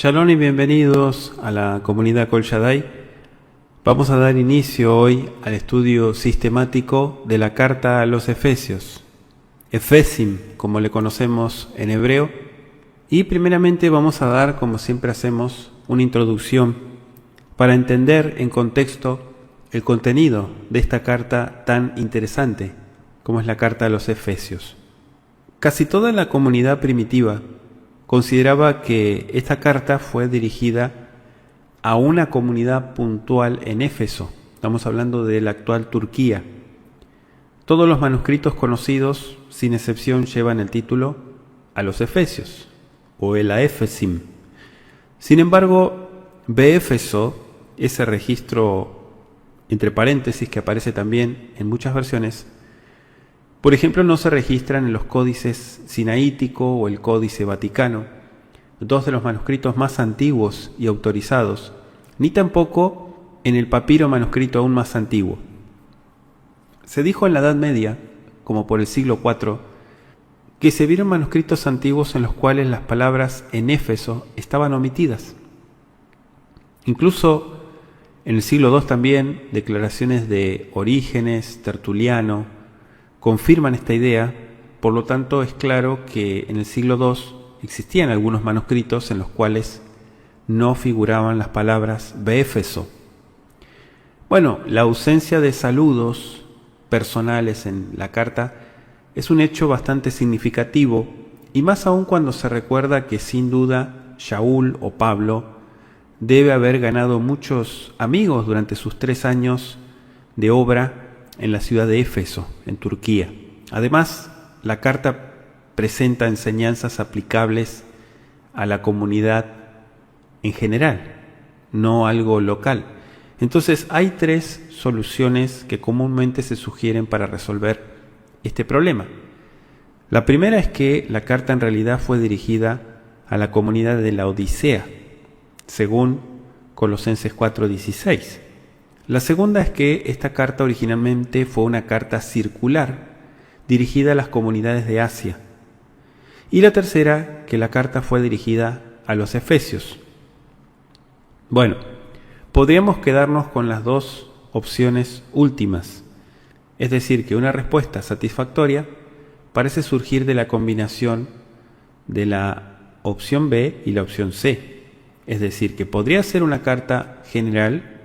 Shalom y bienvenidos a la comunidad Kol Shaddai. Vamos a dar inicio hoy al estudio sistemático de la carta a los Efesios, Efesim, como le conocemos en hebreo, y primeramente vamos a dar, como siempre hacemos, una introducción para entender en contexto el contenido de esta carta tan interesante como es la carta a los Efesios. Casi toda la comunidad primitiva consideraba que esta carta fue dirigida a una comunidad puntual en Éfeso. Estamos hablando de la actual Turquía. Todos los manuscritos conocidos, sin excepción, llevan el título a los Efesios o el Efesim. Sin embargo, Beéfeso, ese registro entre paréntesis que aparece también en muchas versiones, por ejemplo, no se registran en los códices sinaítico o el Códice Vaticano, dos de los manuscritos más antiguos y autorizados, ni tampoco en el papiro manuscrito aún más antiguo. Se dijo en la Edad Media, como por el siglo IV, que se vieron manuscritos antiguos en los cuales las palabras en Éfeso estaban omitidas. Incluso en el siglo II también, declaraciones de Orígenes, Tertuliano, confirman esta idea. Por lo tanto, es claro que en el siglo II existían algunos manuscritos en los cuales no figuraban las palabras Beéfeso. Bueno, la ausencia de saludos personales en la carta es un hecho bastante significativo, y más aún cuando se recuerda que sin duda Shaul o Pablo debe haber ganado muchos amigos durante sus 3 años de obra en la ciudad de Éfeso, en Turquía. Además, la carta presenta enseñanzas aplicables a la comunidad en general, no algo local. Entonces, hay 3 soluciones que comúnmente se sugieren para resolver este problema. La primera es que la carta en realidad fue dirigida a la comunidad de la Odisea, según Colosenses 4:16. La segunda es que esta carta originalmente fue una carta circular dirigida a las comunidades de Asia. Y la tercera, que la carta fue dirigida a los Efesios. Bueno, podríamos quedarnos con las 2 opciones últimas, es decir, que una respuesta satisfactoria parece surgir de la combinación de la opción B y la opción C, es decir, que podría ser una carta general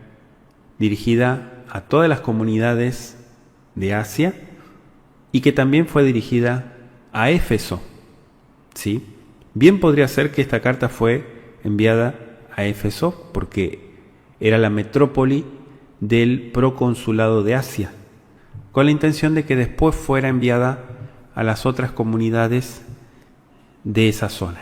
dirigida a todas las comunidades de Asia y que también fue dirigida a Éfeso. ¿Sí? Bien podría ser que esta carta fue enviada a Éfeso porque era la metrópoli del proconsulado de Asia, con la intención de que después fuera enviada a las otras comunidades de esa zona.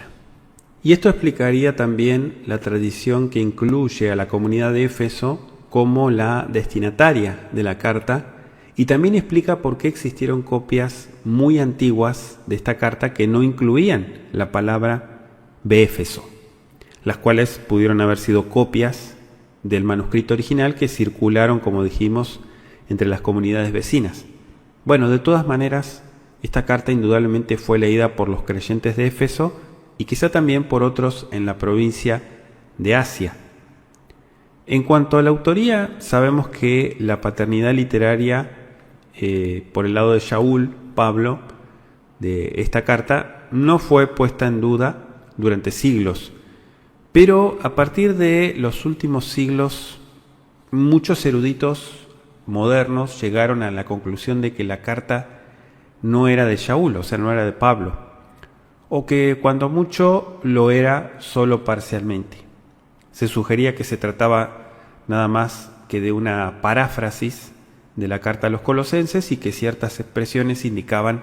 Y esto explicaría también la tradición que incluye a la comunidad de Éfeso como la destinataria de la carta, y también explica por qué existieron copias muy antiguas de esta carta que no incluían la palabra Beéfeso, las cuales pudieron haber sido copias del manuscrito original que circularon, como dijimos, entre las comunidades vecinas. Bueno, de todas maneras, esta carta indudablemente fue leída por los creyentes de Éfeso y quizá también por otros en la provincia de Asia. En cuanto a la autoría, sabemos que la paternidad literaria por el lado de Shaul, Pablo, de esta carta, no fue puesta en duda durante siglos. Pero a partir de los últimos siglos, muchos eruditos modernos llegaron a la conclusión de que la carta no era de Shaul, o sea, no era de Pablo, o que cuando mucho lo era solo parcialmente. Se sugería que se trataba nada más que de una paráfrasis de la carta a los colosenses y que ciertas expresiones indicaban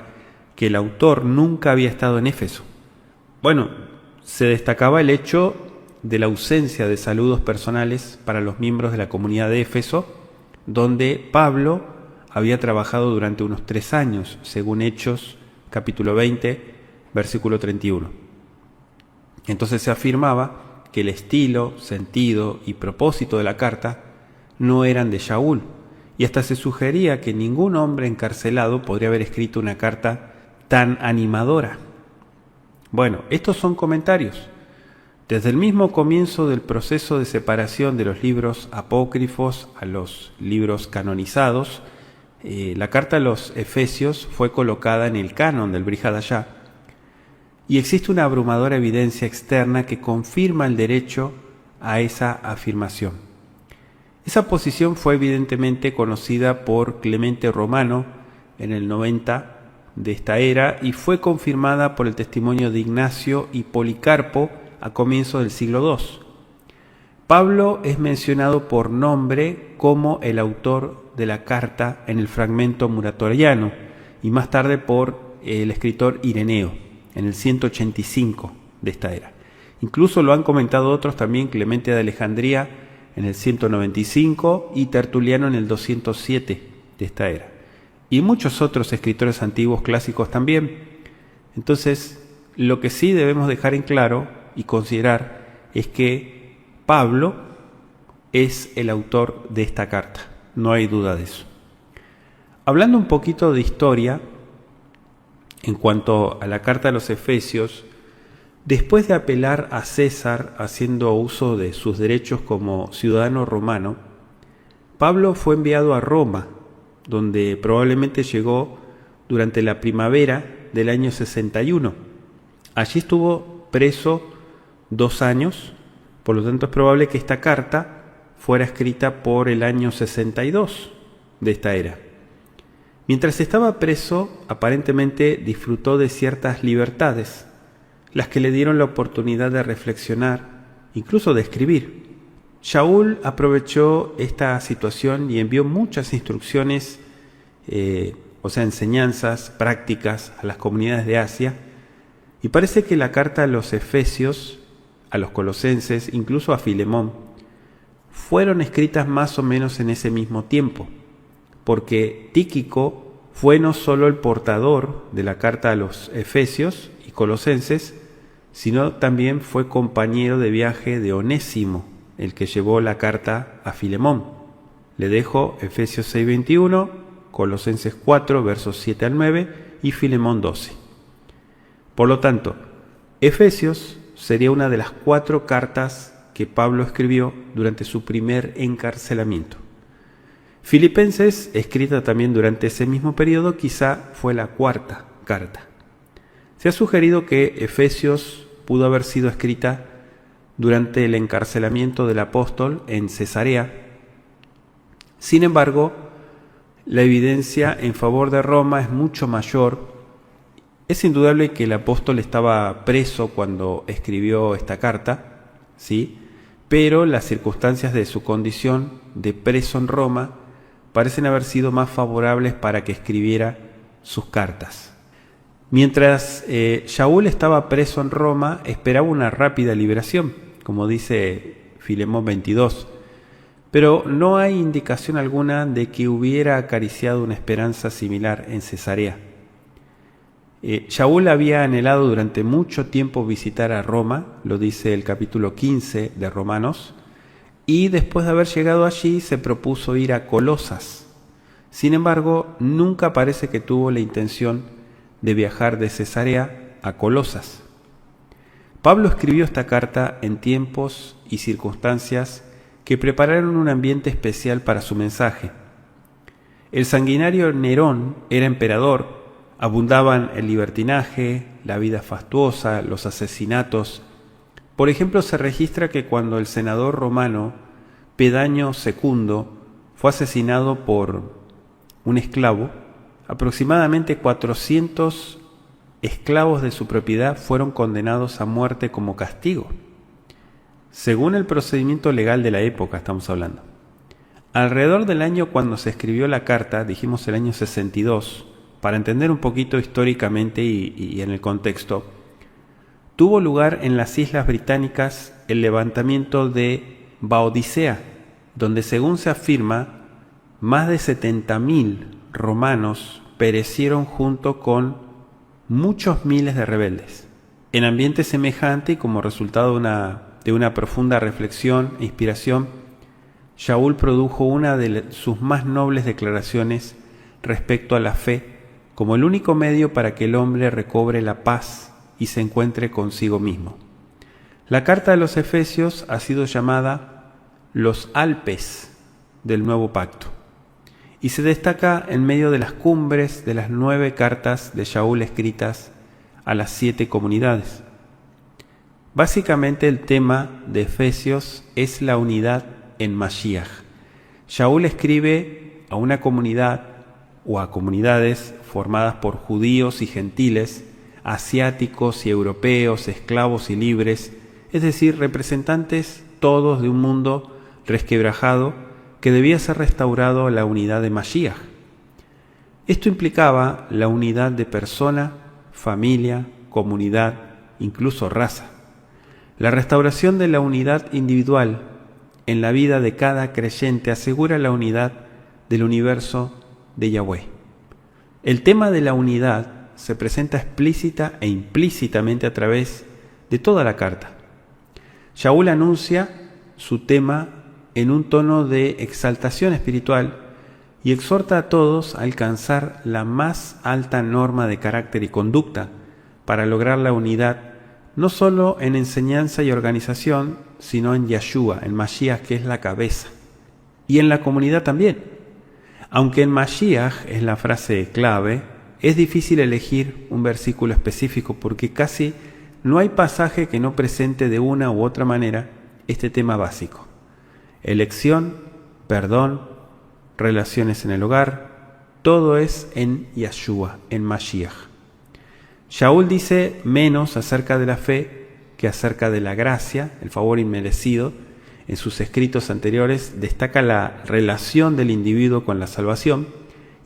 que el autor nunca había estado en Éfeso. Bueno, se destacaba el hecho de la ausencia de saludos personales para los miembros de la comunidad de Éfeso, donde Pablo había trabajado durante unos 3 años, según Hechos capítulo 20, versículo 31. Entonces se afirmaba que el estilo, sentido y propósito de la carta no eran de Shaul, y hasta se sugería que ningún hombre encarcelado podría haber escrito una carta tan animadora. Bueno, estos son comentarios. Desde el mismo comienzo del proceso de separación de los libros apócrifos a los libros canonizados, la carta a los Efesios fue colocada en el canon del Brit Hadashah, y existe una abrumadora evidencia externa que confirma el derecho a esa afirmación. Esa posición fue evidentemente conocida por Clemente Romano en el 90 de esta era y fue confirmada por el testimonio de Ignacio y Policarpo a comienzos del siglo II. Pablo es mencionado por nombre como el autor de la carta en el fragmento muratoriano y más tarde por el escritor Ireneo en el 185 de esta era. Incluso lo han comentado otros también, Clemente de Alejandría en el 195 y Tertuliano en el 207 de esta era. Y muchos otros escritores antiguos clásicos también. Entonces, lo que sí debemos dejar en claro y considerar es que Pablo es el autor de esta carta. No hay duda de eso. Hablando un poquito de historia, en cuanto a la carta a los Efesios, después de apelar a César haciendo uso de sus derechos como ciudadano romano, Pablo fue enviado a Roma, donde probablemente llegó durante la primavera del año 61. Allí estuvo preso 2 años, por lo tanto es probable que esta carta fuera escrita por el año 62 de esta era. Mientras estaba preso, aparentemente disfrutó de ciertas libertades, las que le dieron la oportunidad de reflexionar, incluso de escribir. Shaul aprovechó esta situación y envió muchas instrucciones, enseñanzas, prácticas a las comunidades de Asia, y parece que la carta a los Efesios, a los Colosenses, incluso a Filemón, fueron escritas más o menos en ese mismo tiempo, porque Tíquico fue no solo el portador de la carta a los Efesios y Colosenses, sino también fue compañero de viaje de Onésimo, el que llevó la carta a Filemón. Le dejo Efesios 6:21, Colosenses 4, versos 7 al 9 y Filemón 12. Por lo tanto, Efesios sería una de las 4 cartas que Pablo escribió durante su primer encarcelamiento. Filipenses, escrita también durante ese mismo periodo, quizá fue la 4ª carta. Se ha sugerido que Efesios pudo haber sido escrita durante el encarcelamiento del apóstol en Cesarea. Sin embargo, la evidencia en favor de Roma es mucho mayor. Es indudable que el apóstol estaba preso cuando escribió esta carta, ¿sí? Pero las circunstancias de su condición de preso en Roma parecen haber sido más favorables para que escribiera sus cartas. Mientras Shaul estaba preso en Roma, esperaba una rápida liberación, como dice Filemón 22, pero no hay indicación alguna de que hubiera acariciado una esperanza similar en Cesarea. Shaul había anhelado durante mucho tiempo visitar a Roma, lo dice el capítulo 15 de Romanos, y después de haber llegado allí se propuso ir a Colosas. Sin embargo, nunca parece que tuvo la intención de viajar de Cesarea a Colosas. Pablo escribió esta carta en tiempos y circunstancias que prepararon un ambiente especial para su mensaje. El sanguinario Nerón era emperador, abundaban el libertinaje, la vida fastuosa, los asesinatos. Por ejemplo, se registra que cuando el senador romano Pedaño II fue asesinado por un esclavo, aproximadamente 400 esclavos de su propiedad fueron condenados a muerte como castigo, según el procedimiento legal de la época estamos hablando. Alrededor del año cuando se escribió la carta, dijimos el año 62, para entender un poquito históricamente y en el contexto, tuvo lugar en las Islas Británicas el levantamiento de Baodicea, donde según se afirma, más de 70.000 romanos perecieron junto con muchos miles de rebeldes. En ambiente semejante y como resultado de una profunda reflexión e inspiración, Shaul produjo una de sus más nobles declaraciones respecto a la fe como el único medio para que el hombre recobre la paz y se encuentre consigo mismo. La carta de los Efesios ha sido llamada los Alpes del Nuevo Pacto y se destaca en medio de las cumbres de las 9 cartas de Shaul escritas a las 7 comunidades. Básicamente el tema de Efesios es la unidad en Mashiach. Shaul escribe a una comunidad o a comunidades formadas por judíos y gentiles, asiáticos y europeos, esclavos y libres, es decir, representantes todos de un mundo resquebrajado que debía ser restaurado a la unidad de Mashiach. Esto implicaba la unidad de persona, familia, comunidad, incluso raza. La restauración de la unidad individual en la vida de cada creyente asegura la unidad del universo de Yahweh. El tema de la unidad se presenta explícita e implícitamente a través de toda la carta. Shaul anuncia su tema en un tono de exaltación espiritual y exhorta a todos a alcanzar la más alta norma de carácter y conducta para lograr la unidad, no solo en enseñanza y organización, sino en Yeshua, en Mashiach, que es la cabeza, y en la comunidad también. Aunque en Mashiach es la frase clave, es difícil elegir un versículo específico porque casi no hay pasaje que no presente de una u otra manera este tema básico. Elección, perdón, relaciones en el hogar, todo es en Yeshua, en Mashiach. Shaul dice menos acerca de la fe que acerca de la gracia, el favor inmerecido. En sus escritos anteriores destaca la relación del individuo con la salvación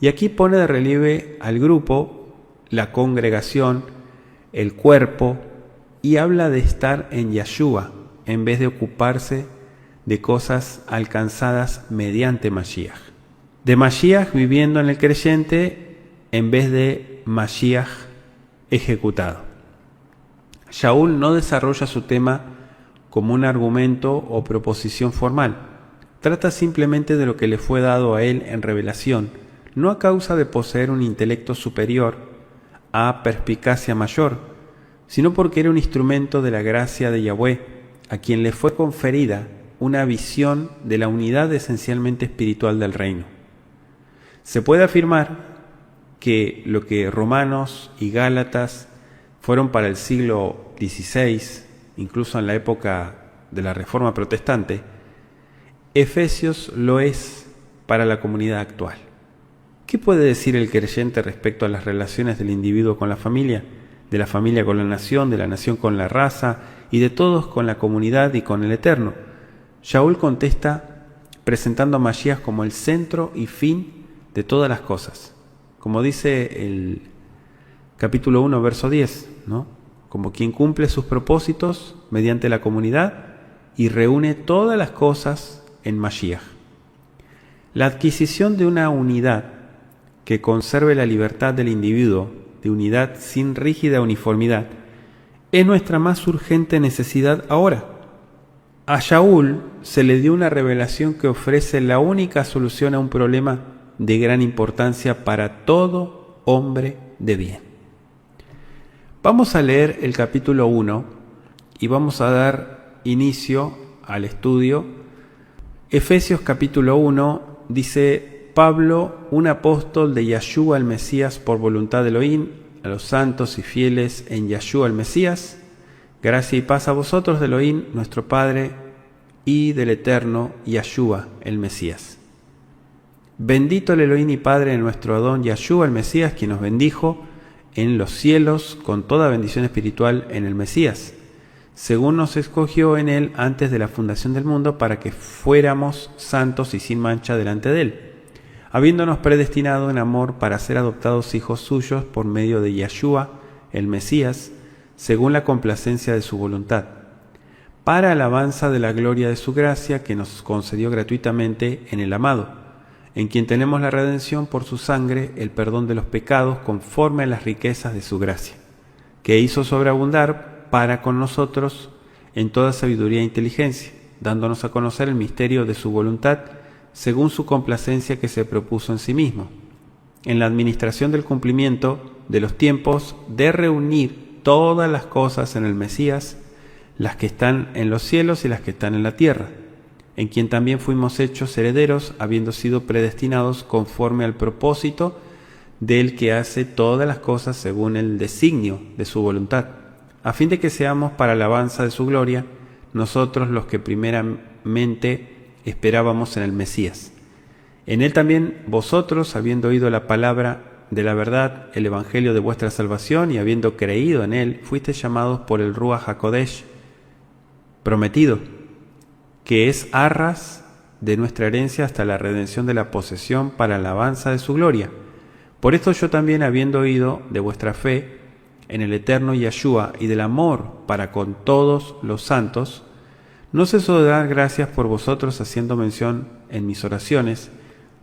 y aquí pone de relieve al grupo, la congregación, el cuerpo y habla de estar en Yeshua en vez de ocuparse de cosas alcanzadas mediante Mashiach. De Mashiach viviendo en el creyente en vez de Mashiach ejecutado. Shaul no desarrolla su tema como un argumento o proposición formal. Trata simplemente de lo que le fue dado a él en revelación, no a causa de poseer un intelecto superior a perspicacia mayor, sino porque era un instrumento de la gracia de Yahweh, a quien le fue conferida una visión de la unidad esencialmente espiritual del reino. Se puede afirmar que lo que Romanos y Gálatas fueron para el siglo XVI, incluso en la época de la Reforma Protestante, Efesios lo es para la comunidad actual. ¿Qué puede decir el creyente respecto a las relaciones del individuo con la familia, de la familia con la nación con la raza y de todos con la comunidad y con el Eterno? Shaul contesta presentando a Mashiach como el centro y fin de todas las cosas. Como dice el capítulo 1, verso 10, ¿no? Como quien cumple sus propósitos mediante la comunidad y reúne todas las cosas en Mashiach. La adquisición de una unidad que conserve la libertad del individuo, de unidad sin rígida uniformidad, es nuestra más urgente necesidad ahora. A Shaul se le dio una revelación que ofrece la única solución a un problema de gran importancia para todo hombre de bien. Vamos a leer el capítulo 1 y vamos a dar inicio al estudio. Efesios capítulo 1 dice: Pablo, un apóstol de Yeshua el Mesías por voluntad de Elohim, a los santos y fieles en Yeshua el Mesías, gracia y paz a vosotros de Elohim, nuestro Padre, y del eterno Yeshua el Mesías. Bendito el Elohim y Padre de nuestro Adón Yeshua el Mesías, quien nos bendijo en los cielos con toda bendición espiritual en el Mesías, según nos escogió en él antes de la fundación del mundo, para que fuéramos santos y sin mancha delante de él, habiéndonos predestinado en amor para ser adoptados hijos suyos por medio de Yeshua el Mesías, según la complacencia de su voluntad, para alabanza de la gloria de su gracia que nos concedió gratuitamente en el amado, en quien tenemos la redención por su sangre, el perdón de los pecados conforme a las riquezas de su gracia, que hizo sobreabundar para con nosotros en toda sabiduría e inteligencia, dándonos a conocer el misterio de su voluntad, según su complacencia que se propuso en sí mismo, en la administración del cumplimiento de los tiempos, de reunir todas las cosas en el Mesías, las que están en los cielos y las que están en la tierra, en quien también fuimos hechos herederos, habiendo sido predestinados conforme al propósito del que hace todas las cosas según el designio de su voluntad, a fin de que seamos para alabanza de su gloria, nosotros los que primeramente esperábamos en el Mesías. En él también vosotros, habiendo oído la palabra de la verdad, el evangelio de vuestra salvación, y habiendo creído en él, fuisteis llamados por el Ruach HaKodesh prometido, que es arras de nuestra herencia hasta la redención de la posesión para alabanza de su gloria. Por esto yo también, habiendo oído de vuestra fe en el eterno Yahshua y del amor para con todos los santos, no ceso de dar gracias por vosotros, haciendo mención en mis oraciones,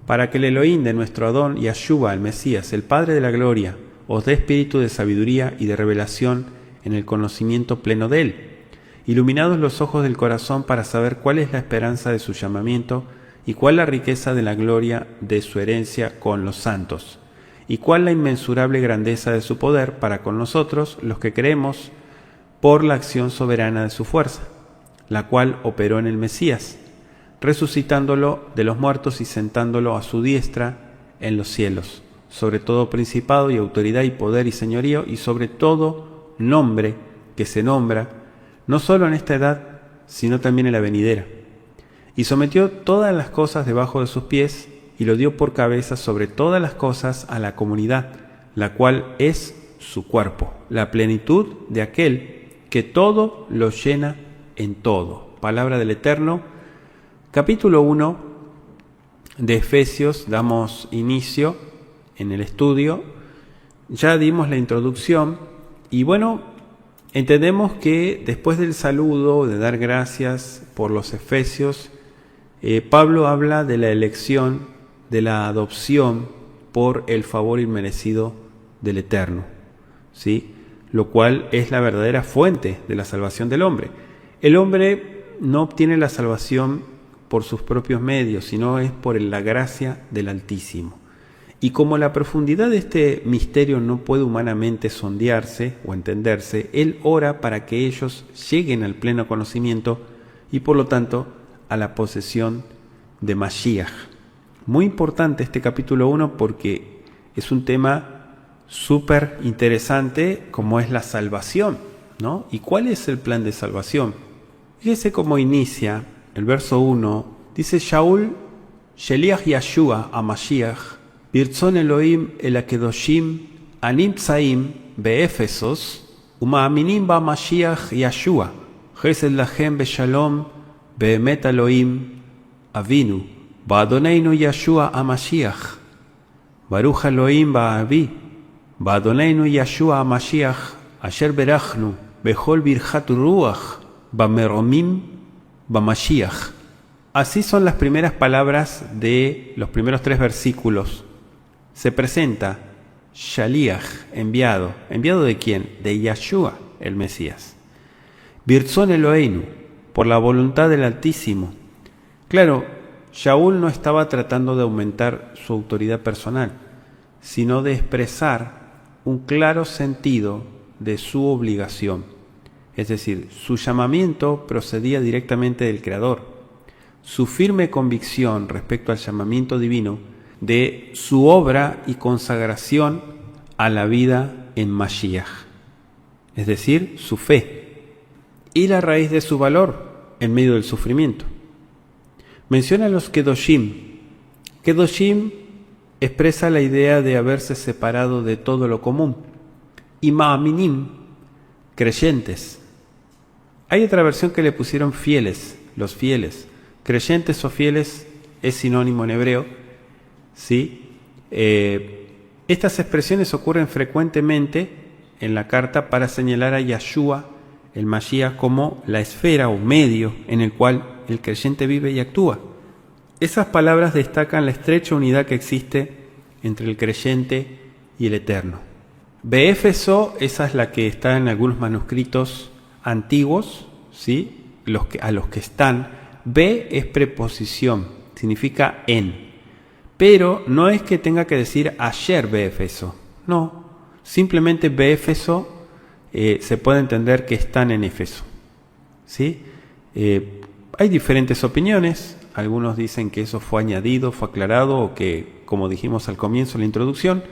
para que el Elohim de nuestro Adón Yahshua, el Mesías, el Padre de la Gloria, os dé espíritu de sabiduría y de revelación en el conocimiento pleno de él, iluminados los ojos del corazón para saber cuál es la esperanza de su llamamiento y cuál la riqueza de la gloria de su herencia con los santos, y cuál la inmensurable grandeza de su poder para con nosotros, los que creemos, por la acción soberana de su fuerza, la cual operó en el Mesías, resucitándolo de los muertos y sentándolo a su diestra en los cielos, sobre todo principado y autoridad y poder y señorío, y sobre todo nombre que se nombra, no solo en esta edad, sino también en la venidera. Y sometió todas las cosas debajo de sus pies, y lo dio por cabeza sobre todas las cosas a la comunidad, la cual es su cuerpo, la plenitud de aquel que todo lo llena en todo. Palabra del Eterno. Capítulo 1 de Efesios, damos inicio en el estudio. Ya dimos la introducción y bueno, entendemos que después del saludo, de dar gracias por los Efesios, Pablo habla de la elección, de la adopción por el favor inmerecido del Eterno, ¿sí? Lo cual es la verdadera fuente de la salvación del hombre. El hombre no obtiene la salvación por sus propios medios, sino es por la gracia del Altísimo. Y como la profundidad de este misterio no puede humanamente sondearse o entenderse, él ora para que ellos lleguen al pleno conocimiento y por lo tanto a la posesión de Mashiach. Muy importante este capítulo 1 porque es un tema súper interesante como es la salvación, ¿no? ¿Y cuál es el plan de salvación? Fíjese cómo inicia el verso 1. Dice Shaul, Sheliach Yahshua a Mashiach, Birtzon Elohim el Akedoshim, Animtzaim beEfesos, Umaaminim ba Mashiach Yahshua, Chesed lachem beshalom, beemet Elohim, Avinu, Ba'adoneinu Yahshua a Mashiach, Baruch Elohim ba'avi, Ba'adoneinu Yahshua a Mashiach, Asher berachnu, Bechol birchat ruach, Bameromim, Bamashiach. Así son las primeras palabras de los primeros 3 versículos. Se presenta Shaliach, enviado. ¿Enviado de quién? De Yahshua, el Mesías. Birtzon Eloheinu, por la voluntad del Altísimo. Claro, Shaul no estaba tratando de aumentar su autoridad personal, sino de expresar un claro sentido de su obligación. Es decir, su llamamiento procedía directamente del Creador. Su firme convicción respecto al llamamiento divino de su obra y consagración a la vida en Mashiach, es decir, su fe, y la raíz de su valor en medio del sufrimiento. Menciona los Kedoshim. Kedoshim expresa la idea de haberse separado de todo lo común, y Ma'aminim, creyentes. Hay otra versión que le pusieron fieles, los fieles. Creyentes o fieles es sinónimo en hebreo, ¿sí? Estas expresiones ocurren frecuentemente en la carta para señalar a Yahshua, el Mashiach, como la esfera o medio en el cual el creyente vive y actúa. Esas palabras destacan la estrecha unidad que existe entre el creyente y el Eterno. Beéfeso, esa es la que está en algunos manuscritos antiguos, ¿sí? A los que están. Be es preposición, significa en. Pero no es que tenga que decir ayer beéfeso. No, simplemente beéfeso se puede entender que están en Éfeso. ¿sí? Hay diferentes opiniones. Algunos dicen que eso fue añadido, fue aclarado, o que, como dijimos al comienzo en la introducción,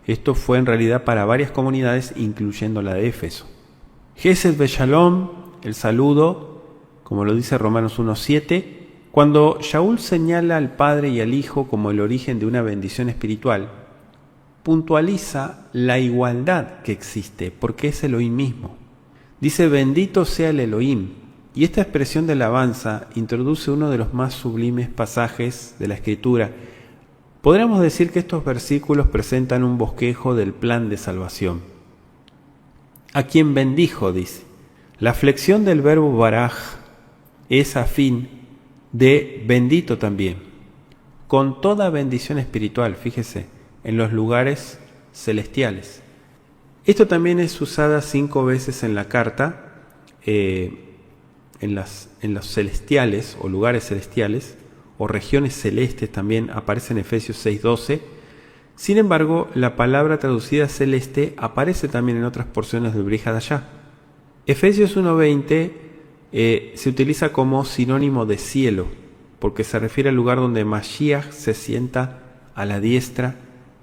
esto fue en realidad para varias comunidades, incluyendo la de Éfeso. Gesed Beshalom, el saludo, como lo dice Romanos 1:7, cuando Shaul señala al Padre y al Hijo como el origen de una bendición espiritual, puntualiza la igualdad que existe, porque es Elohim mismo. Dice, bendito sea el Elohim. Y esta expresión de alabanza introduce uno de los más sublimes pasajes de la Escritura. Podríamos decir que estos versículos presentan un bosquejo del plan de salvación. A quien bendijo, dice. La flexión del verbo baraj es a fin de bendito también, con toda bendición espiritual, fíjese, en los lugares celestiales. Esto también es usada 5 veces en la carta, en los celestiales o lugares celestiales o regiones celestes también aparece en Efesios 6:12. Sin embargo, la palabra traducida celeste aparece también en otras porciones del Brit Hadashah. Efesios 1:20 se utiliza como sinónimo de cielo, porque se refiere al lugar donde Mashiach se sienta a la diestra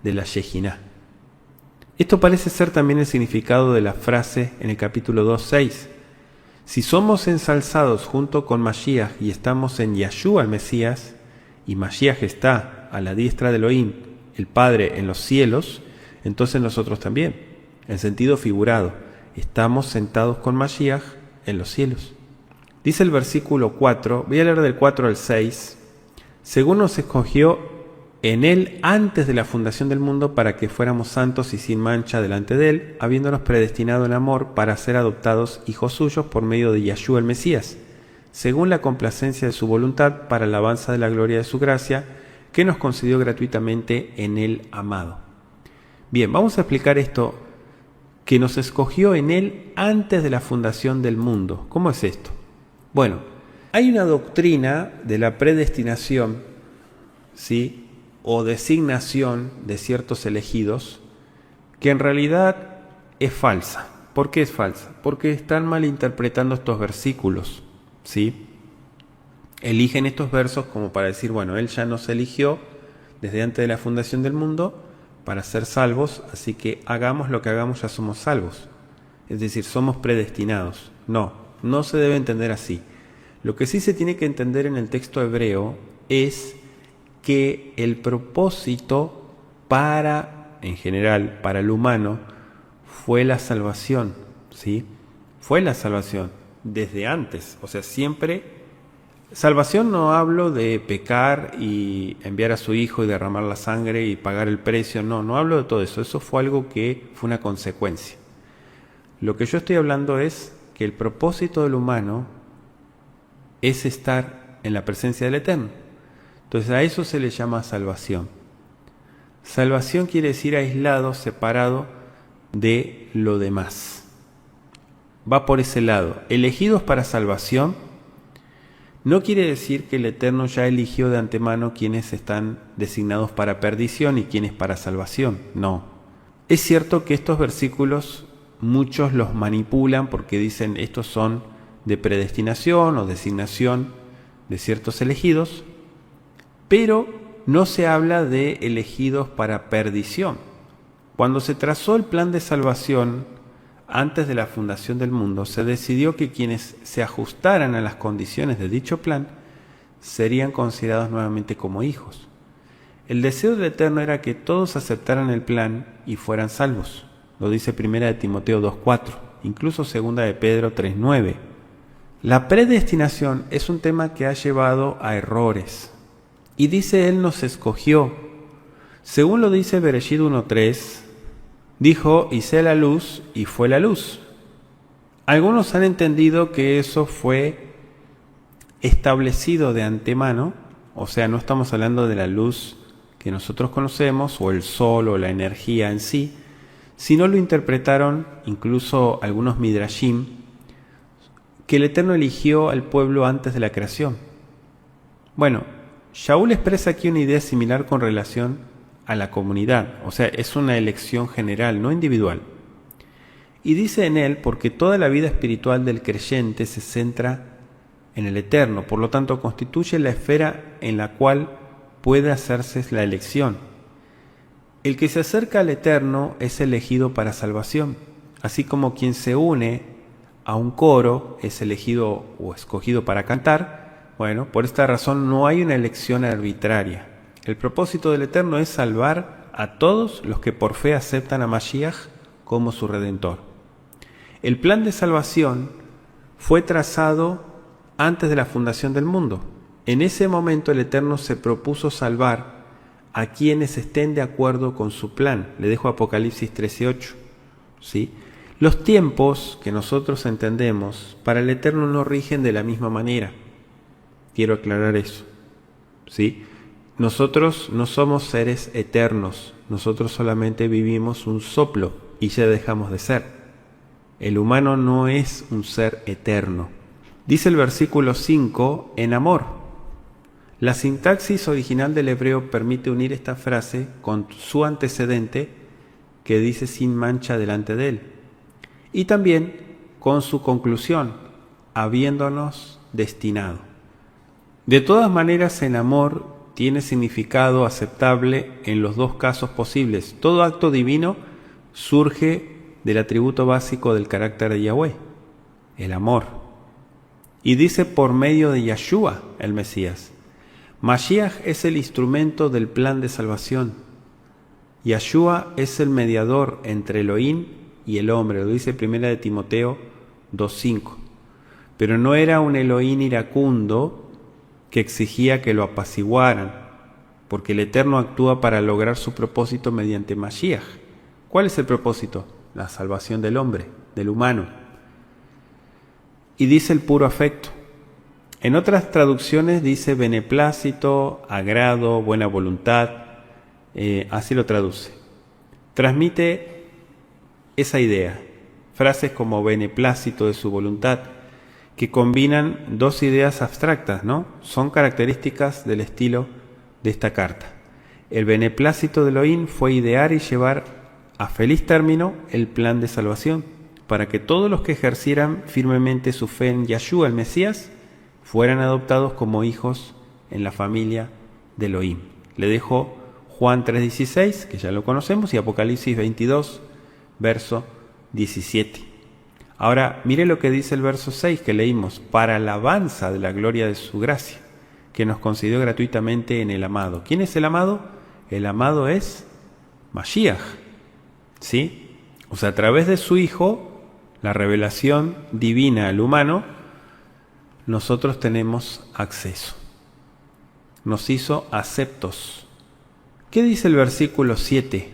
de la Shejiná. Esto parece ser también el significado de la frase en el capítulo 2:6. Si somos ensalzados junto con Mashiach y estamos en Yahshua el Mesías, y Mashiach está a la diestra de Elohim, el Padre, en los cielos, entonces nosotros también, en sentido figurado, estamos sentados con Mashiach en los cielos. Dice el versículo 4, voy a leer del 4 al 6, según nos escogió en Él antes de la fundación del mundo para que fuéramos santos y sin mancha delante de Él, habiéndonos predestinado en amor para ser adoptados hijos suyos por medio de Yahshua el Mesías, según la complacencia de su voluntad para alabanza de la gloria de su gracia, que nos concedió gratuitamente en Él amado. Bien, vamos a explicar esto, que nos escogió en Él antes de la fundación del mundo. ¿Cómo es esto? Bueno, hay una doctrina de la predestinación, ¿sí?, o designación de ciertos elegidos, que en realidad es falsa. ¿Por qué es falsa? Porque están malinterpretando estos versículos, ¿sí? Eligen estos versos como para decir, bueno, Él ya nos eligió desde antes de la fundación del mundo para ser salvos, así que hagamos lo que hagamos, ya somos salvos. Es decir, somos predestinados. No, no se debe entender así. Lo que sí se tiene que entender en el texto hebreo es que el propósito en general, para el humano, fue la salvación, ¿sí? Fue la salvación desde antes, o sea, siempre. Salvación no hablo de pecar y enviar a su hijo y derramar la sangre y pagar el precio, no hablo de todo eso, eso fue algo que fue una consecuencia. Lo que yo estoy hablando es que el propósito del humano es estar en la presencia del Eterno. Entonces a eso se le llama salvación. Salvación quiere decir aislado, separado de lo demás. Va por ese lado. Elegidos para salvación no quiere decir que el Eterno ya eligió de antemano quienes están designados para perdición y quienes para salvación. No. Es cierto que estos versículos muchos los manipulan porque dicen estos son de predestinación o designación de ciertos elegidos, pero no se habla de elegidos para perdición. Cuando se trazó el plan de salvación antes de la fundación del mundo, se decidió que quienes se ajustaran a las condiciones de dicho plan serían considerados nuevamente como hijos. El deseo del Eterno era que todos aceptaran el plan y fueran salvos. Lo dice 1 Timoteo 2:4, incluso 2 de Pedro 3:9. La predestinación es un tema que ha llevado a errores. Y dice, Él nos escogió. Según lo dice Bereshit 1:3, dijo, y sea la luz, y fue la luz. Algunos han entendido que eso fue establecido de antemano, o sea, no estamos hablando de la luz que nosotros conocemos, o el sol, o la energía en sí, sino lo interpretaron, incluso algunos midrashim, que el Eterno eligió al pueblo antes de la creación. Bueno, Shaul expresa aquí una idea similar con relación a la comunidad, o sea, es una elección general, no individual. Y dice en él porque toda la vida espiritual del creyente se centra en el eterno, por lo tanto constituye la esfera en la cual puede hacerse la elección. El que se acerca al eterno es elegido para salvación, así como quien se une a un coro es elegido o escogido para cantar. Bueno, por esta razón no hay una elección arbitraria. El propósito del eterno es salvar a todos los que por fe aceptan a Mashiach como su redentor. El plan de salvación fue trazado antes de la fundación del mundo. En ese momento el Eterno se propuso salvar a quienes estén de acuerdo con su plan. Le dejo Apocalipsis 13:8. ¿Sí? Los tiempos que nosotros entendemos para el Eterno no rigen de la misma manera. Quiero aclarar eso. ¿Sí? Nosotros no somos seres eternos. Nosotros solamente vivimos un soplo y ya dejamos de ser. El humano no es un ser eterno. Dice el versículo 5, en amor. La sintaxis original del hebreo permite unir esta frase con su antecedente, que dice sin mancha delante de él, y también con su conclusión, habiéndonos destinado. De todas maneras, en amor tiene significado aceptable en los dos casos posibles. Todo acto divino surge del atributo básico del carácter de Yahweh, el amor. Y dice por medio de Yeshua, el Mesías. Mashiach es el instrumento del plan de salvación. Yeshua es el mediador entre Elohim y el hombre, lo dice 1 de Timoteo 2:5. Pero no era un Elohim iracundo que exigía que lo apaciguaran, porque el Eterno actúa para lograr su propósito mediante Mashiach. ¿Cuál es el propósito? La salvación del hombre, del humano. Y dice el puro afecto. En otras traducciones dice beneplácito, agrado, buena voluntad, así lo traduce. Transmite esa idea, frases como beneplácito de su voluntad, que combinan dos ideas abstractas, ¿no? Son características del estilo de esta carta. El beneplácito de Elohim fue idear y llevar a feliz término el plan de salvación, para que todos los que ejercieran firmemente su fe en Yeshua, el Mesías, fueran adoptados como hijos en la familia de Elohim. Le dejo Juan 3:16, que ya lo conocemos, y Apocalipsis 22, verso 17. Ahora, mire lo que dice el verso 6 que leímos, para alabanza de la gloria de su gracia, que nos concedió gratuitamente en el amado. ¿Quién es el amado? El amado es Mashiach, ¿sí? O sea, a través de su Hijo, la revelación divina al humano, nosotros tenemos acceso. Nos hizo aceptos. ¿Qué dice el versículo 7?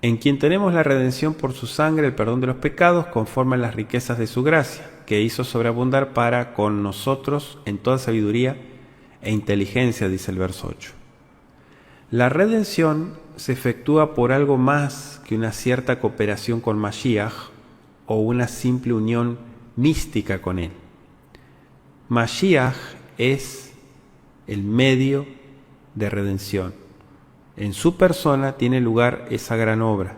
En quien tenemos la redención por su sangre, el perdón de los pecados, conforme a las riquezas de su gracia, que hizo sobreabundar para con nosotros en toda sabiduría e inteligencia, dice el verso 8. La redención se efectúa por algo más que una cierta cooperación con Mashiach o una simple unión mística con él. Mashiach es el medio de redención. En su persona tiene lugar esa gran obra.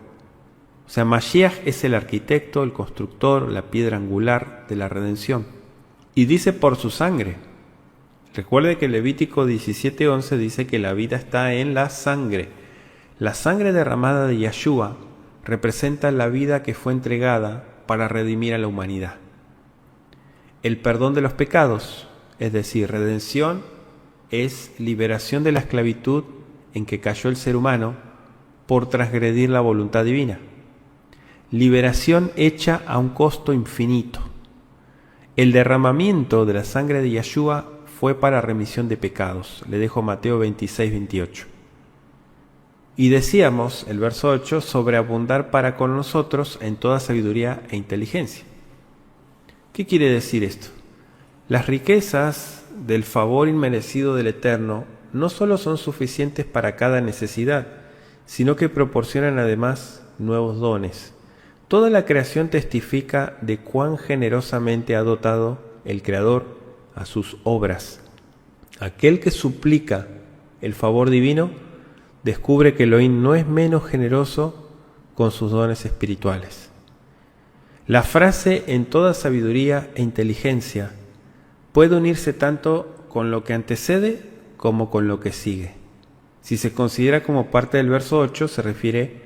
O sea, Mashiach es el arquitecto, el constructor, la piedra angular de la redención. Y dice por su sangre. Recuerde que Levítico 17:11 dice que la vida está en la sangre. La sangre derramada de Yeshua representa la vida que fue entregada para redimir a la humanidad. El perdón de los pecados, es decir, redención, es liberación de la esclavitud en que cayó el ser humano por transgredir la voluntad divina. Liberación hecha a un costo infinito. El derramamiento de la sangre de Yeshua fue para remisión de pecados. Le dejo Mateo 26:28. Y decíamos, el verso 8, sobreabundar para con nosotros en toda sabiduría e inteligencia. ¿Qué quiere decir esto? Las riquezas del favor inmerecido del Eterno no solo son suficientes para cada necesidad, sino que proporcionan además nuevos dones. Toda la creación testifica de cuán generosamente ha dotado el Creador a sus obras. Aquel que suplica el favor divino descubre que Elohim no es menos generoso con sus dones espirituales. La frase en toda sabiduría e inteligencia puede unirse tanto con lo que antecede como con lo que sigue. Si se considera como parte del verso 8, se refiere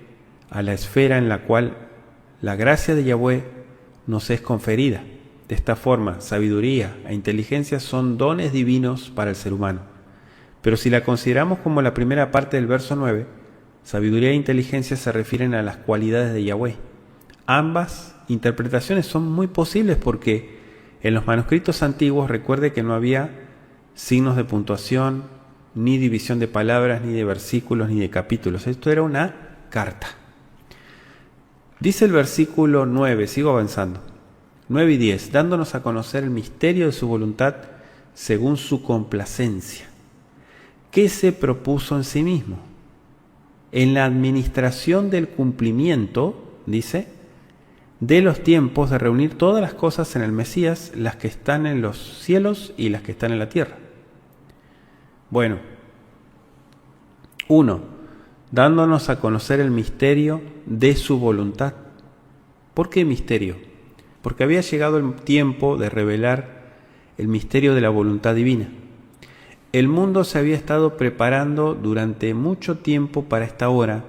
a la esfera en la cual la gracia de Yahweh nos es conferida. De esta forma, sabiduría e inteligencia son dones divinos para el ser humano. Pero si la consideramos como la primera parte del verso 9, sabiduría e inteligencia se refieren a las cualidades de Yahweh. Ambas interpretaciones son muy posibles porque en los manuscritos antiguos recuerde que no había signos de puntuación, ni división de palabras, ni de versículos, ni de capítulos. Esto era una carta. Dice el versículo 9, sigo avanzando, 9 y 10, dándonos a conocer el misterio de su voluntad según su complacencia. ¿Qué se propuso en sí mismo? En la administración del cumplimiento, dice, de los tiempos de reunir todas las cosas en el Mesías, las que están en los cielos y las que están en la tierra. Bueno, 1. Dándonos a conocer el misterio de su voluntad. ¿Por qué misterio? Porque había llegado el tiempo de revelar el misterio de la voluntad divina. El mundo se había estado preparando durante mucho tiempo para esta hora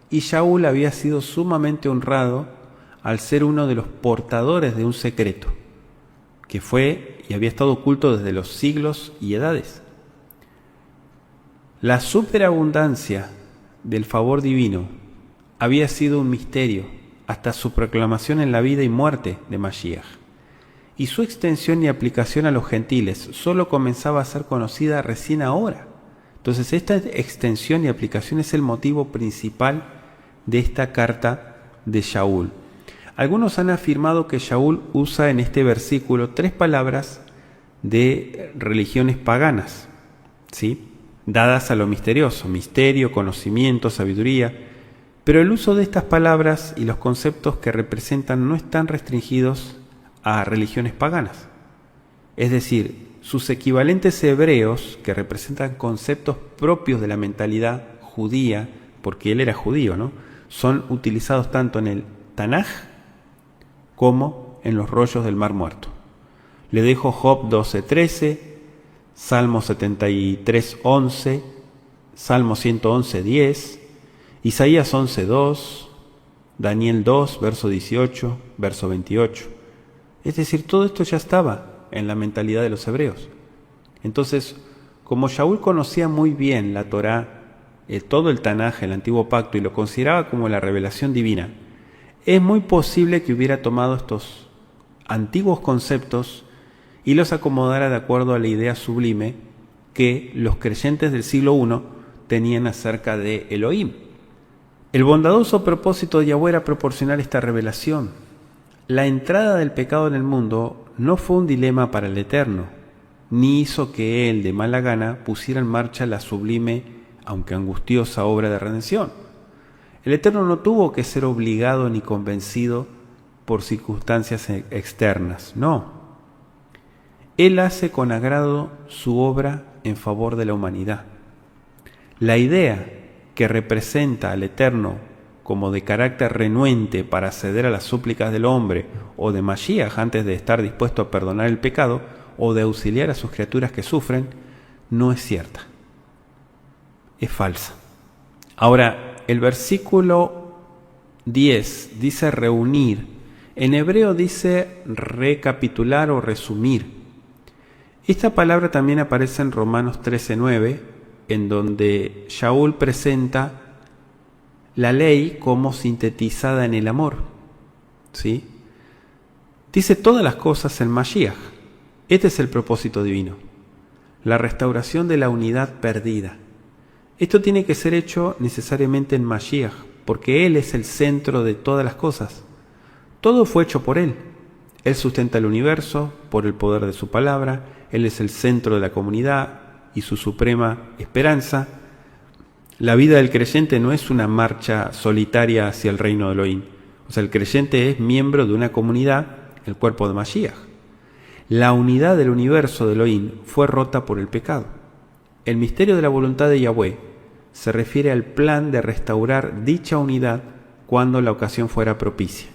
y Shaul había sido sumamente honrado al ser uno de los portadores de un secreto que fue y había estado oculto desde los siglos y edades. La superabundancia del favor divino había sido un misterio hasta su proclamación en la vida y muerte de Mashiach, y su extensión y aplicación a los gentiles solo comenzaba a ser conocida recién ahora. Entonces esta extensión y aplicación es el motivo principal de esta carta de Shaul. Algunos han afirmado que Shaul usa en este versículo 3 palabras de religiones paganas, ¿sí?, dadas a lo misterioso: misterio, conocimiento, sabiduría. Pero el uso de estas palabras y los conceptos que representan no están restringidos a religiones paganas. Es decir, sus equivalentes hebreos, que representan conceptos propios de la mentalidad judía, porque él era judío, ¿no?, son utilizados tanto en el Tanaj como en los rollos del Mar Muerto. Le dejo Job 12:13, Salmo 73:11, Salmo 111:10, Isaías 11:2, Daniel 2, verso 18, verso 28. Es decir, todo esto ya estaba en la mentalidad de los hebreos. Entonces, como Shaul conocía muy bien la Torá, todo el Tanaj, el Antiguo Pacto, y lo consideraba como la revelación divina, es muy posible que hubiera tomado estos antiguos conceptos y los acomodara de acuerdo a la idea sublime que los creyentes del siglo I tenían acerca de Elohim. El bondadoso propósito de Yahweh era proporcionar esta revelación. La entrada del pecado en el mundo no fue un dilema para el Eterno, ni hizo que él de mala gana pusiera en marcha la sublime, aunque angustiosa, obra de redención. El Eterno no tuvo que ser obligado ni convencido por circunstancias externas, no. Él hace con agrado su obra en favor de la humanidad. La idea que representa al Eterno como de carácter renuente para ceder a las súplicas del hombre, o de Mashiach antes de estar dispuesto a perdonar el pecado, o de auxiliar a sus criaturas que sufren, no es cierta. Es falsa. Ahora, el versículo 10 dice reunir. En hebreo dice recapitular o resumir. Esta palabra también aparece en Romanos 13:9, en donde Shaul presenta la ley como sintetizada en el amor, ¿sí? Dice todas las cosas en Mashiach. Este es el propósito divino, la restauración de la unidad perdida. Esto tiene que ser hecho necesariamente en Mashiach, porque Él es el centro de todas las cosas. Todo fue hecho por Él. Él sustenta el universo por el poder de su palabra. Él es el centro de la comunidad y su suprema esperanza. La vida del creyente no es una marcha solitaria hacia el reino de Elohim. O sea, el creyente es miembro de una comunidad, el cuerpo de Mashiach. La unidad del universo de Elohim fue rota por el pecado. El misterio de la voluntad de Yahweh se refiere al plan de restaurar dicha unidad cuando la ocasión fuera propicia.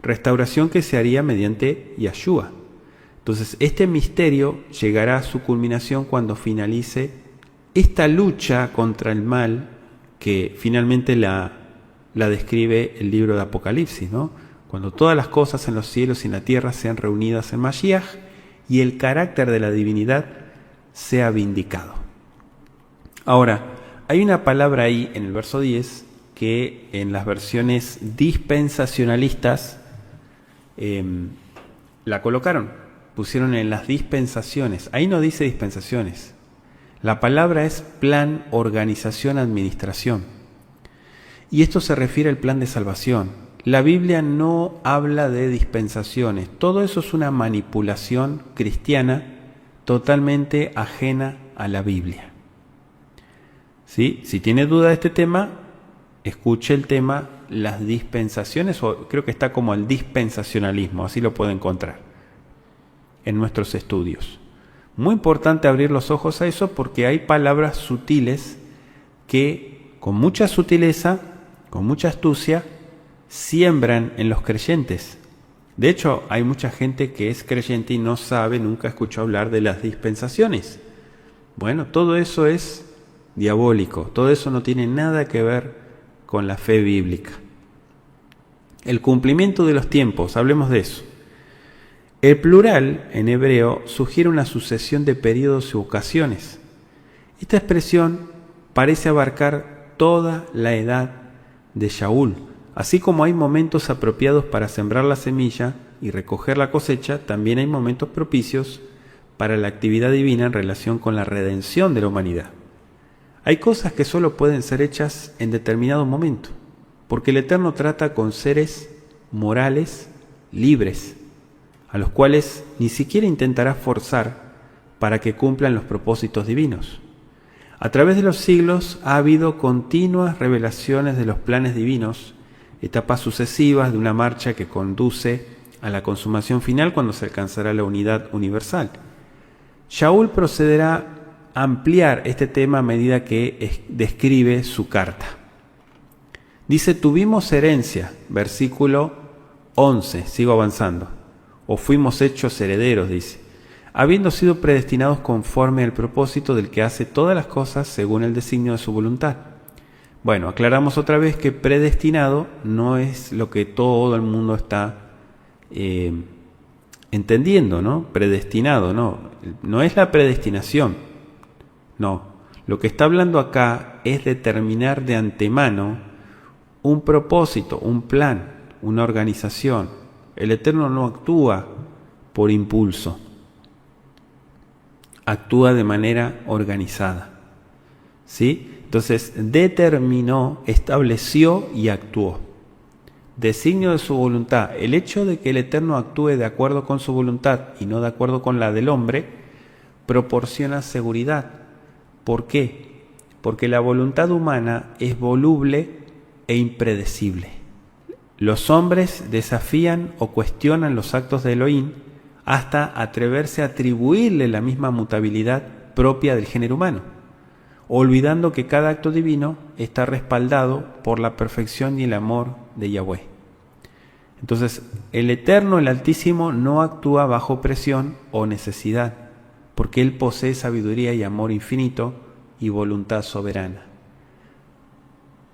restauración que se haría mediante Yahshua. Entonces, este misterio llegará a su culminación cuando finalice esta lucha contra el mal que finalmente la describe el libro de Apocalipsis, ¿no? Cuando todas las cosas en los cielos y en la tierra sean reunidas en Mashiach y el carácter de la divinidad sea vindicado. Ahora, hay una palabra ahí en el verso 10 que en las versiones dispensacionalistas la colocaron, pusieron en las dispensaciones. Ahí no dice dispensaciones. La palabra es plan, organización, administración. Y esto se refiere al plan de salvación. La Biblia no habla de dispensaciones. Todo eso es una manipulación cristiana totalmente ajena a la Biblia. ¿Sí? Si tiene duda de este tema, escuche el tema las dispensaciones, o creo que está como el dispensacionalismo, así lo puede encontrar en nuestros estudios. Muy importante abrir los ojos a eso porque hay palabras sutiles que con mucha sutileza, con mucha astucia, siembran en los creyentes. De hecho, hay mucha gente que es creyente y no sabe, nunca escuchó hablar de las dispensaciones. Bueno, todo eso es diabólico, todo eso no tiene nada que ver con la fe bíblica. El cumplimiento de los tiempos, hablemos de eso. El plural en hebreo sugiere una sucesión de periodos y ocasiones. Esta expresión parece abarcar toda la edad de Shaul. Así como hay momentos apropiados para sembrar la semilla y recoger la cosecha, también hay momentos propicios para la actividad divina en relación con la redención de la humanidad. Hay cosas que solo pueden ser hechas en determinado momento, porque el Eterno trata con seres morales libres, a los cuales ni siquiera intentará forzar para que cumplan los propósitos divinos. A través de los siglos ha habido continuas revelaciones de los planes divinos, etapas sucesivas de una marcha que conduce a la consumación final cuando se alcanzará la unidad universal. Shaul procederá a ampliar este tema a medida que describe su carta. Dice, tuvimos herencia, versículo 11, sigo avanzando, o fuimos hechos herederos, dice, habiendo sido predestinados conforme al propósito del que hace todas las cosas según el designio de su voluntad. Bueno, aclaramos otra vez que predestinado no es lo que todo el mundo está entendiendo, ¿no? Predestinado, no es la predestinación, no. Lo que está hablando acá es determinar de antemano un propósito, un plan, una organización. El Eterno no actúa por impulso, actúa de manera organizada, ¿sí? Entonces, determinó, estableció y actuó. Designio de su voluntad. El hecho de que el Eterno actúe de acuerdo con su voluntad y no de acuerdo con la del hombre, proporciona seguridad. ¿Por qué? Porque la voluntad humana es voluble e impredecible. Los hombres desafían o cuestionan los actos de Elohim hasta atreverse a atribuirle la misma mutabilidad propia del género humano, olvidando que cada acto divino está respaldado por la perfección y el amor de Yahweh. Entonces, el Eterno, el Altísimo, no actúa bajo presión o necesidad, porque Él posee sabiduría y amor infinito y voluntad soberana.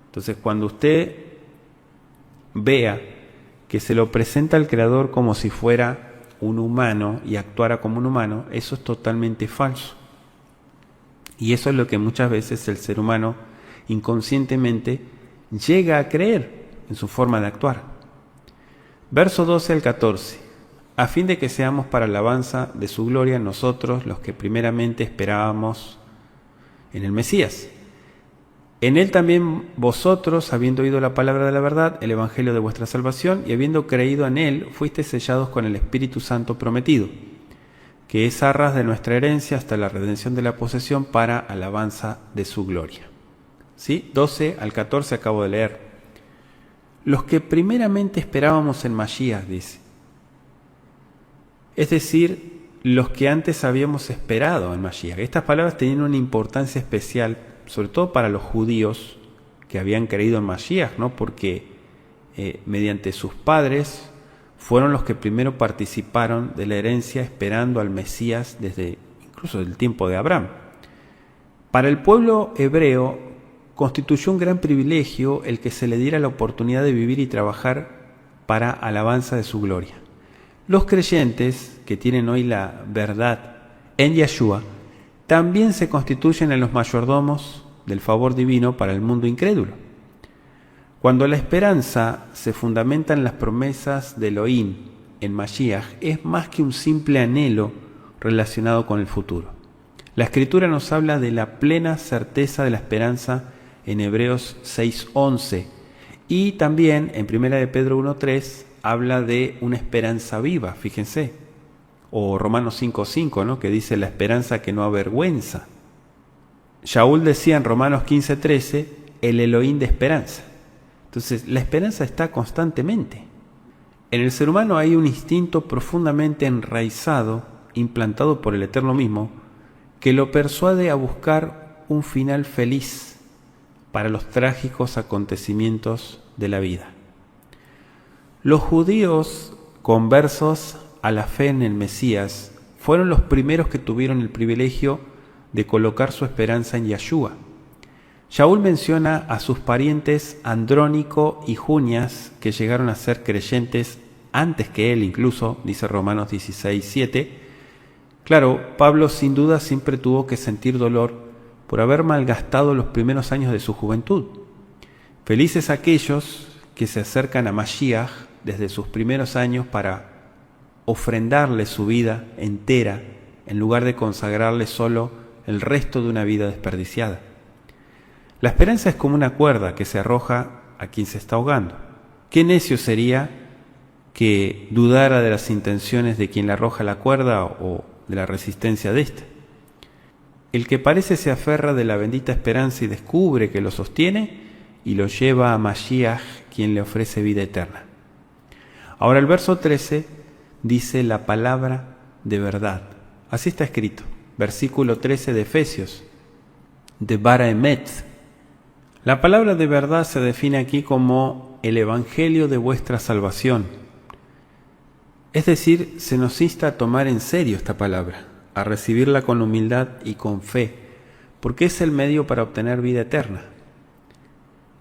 Entonces, cuando usted vea que se lo presenta al Creador como si fuera un humano y actuara como un humano, eso es totalmente falso. Y eso es lo que muchas veces el ser humano inconscientemente llega a creer en su forma de actuar. Verso 12 al 14. A fin de que seamos para alabanza de su gloria nosotros los que primeramente esperábamos en el Mesías. En él también vosotros, habiendo oído la palabra de la verdad, el evangelio de vuestra salvación, y habiendo creído en él, fuisteis sellados con el Espíritu Santo prometido, que es arras de nuestra herencia hasta la redención de la posesión para alabanza de su gloria. ¿Sí? 12 al 14 acabo de leer. Los que primeramente esperábamos en Mashiach, dice. Es decir, los que antes habíamos esperado en Mashiach. Estas palabras tenían una importancia especial, sobre todo para los judíos que habían creído en Mashiach, ¿no? Porque mediante sus padres fueron los que primero participaron de la herencia esperando al Mesías desde incluso el tiempo de Abraham. Para el pueblo hebreo constituyó un gran privilegio el que se le diera la oportunidad de vivir y trabajar para alabanza de su gloria. Los creyentes que tienen hoy la verdad en Yeshua también se constituyen en los mayordomos del favor divino para el mundo incrédulo. Cuando la esperanza se fundamenta en las promesas de Elohim en Mashiach, es más que un simple anhelo relacionado con el futuro. La Escritura nos habla de la plena certeza de la esperanza en Hebreos 6:11 y también en 1 de Pedro 1:3 habla de una esperanza viva, fíjense, o Romanos 5:5, ¿no?, que dice la esperanza que no avergüenza. Shaul decía en Romanos 15:13, el Elohim de esperanza. Entonces, la esperanza está constantemente. En el ser humano hay un instinto profundamente enraizado, implantado por el Eterno mismo, que lo persuade a buscar un final feliz para los trágicos acontecimientos de la vida. Los judíos conversos a la fe en el Mesías fueron los primeros que tuvieron el privilegio de colocar su esperanza en Yeshua. Shaul menciona a sus parientes Andrónico y Junias, que llegaron a ser creyentes antes que él incluso, dice Romanos 16:7. Claro, Pablo sin duda siempre tuvo que sentir dolor por haber malgastado los primeros años de su juventud. Felices aquellos que se acercan a Mashiach desde sus primeros años para ofrendarle su vida entera en lugar de consagrarle solo el resto de una vida desperdiciada. La esperanza es como una cuerda que se arroja a quien se está ahogando. ¿Qué necio sería que dudara de las intenciones de quien le arroja la cuerda o de la resistencia de ésta? El que parece se aferra de la bendita esperanza y descubre que lo sostiene y lo lleva a Mashiach, quien le ofrece vida eterna. Ahora el verso 13 dice la palabra de verdad. Así está escrito, versículo 13 de Efesios, Devar Emet. La palabra de verdad se define aquí como el evangelio de vuestra salvación. Es decir, se nos insta a tomar en serio esta palabra, a recibirla con humildad y con fe, porque es el medio para obtener vida eterna.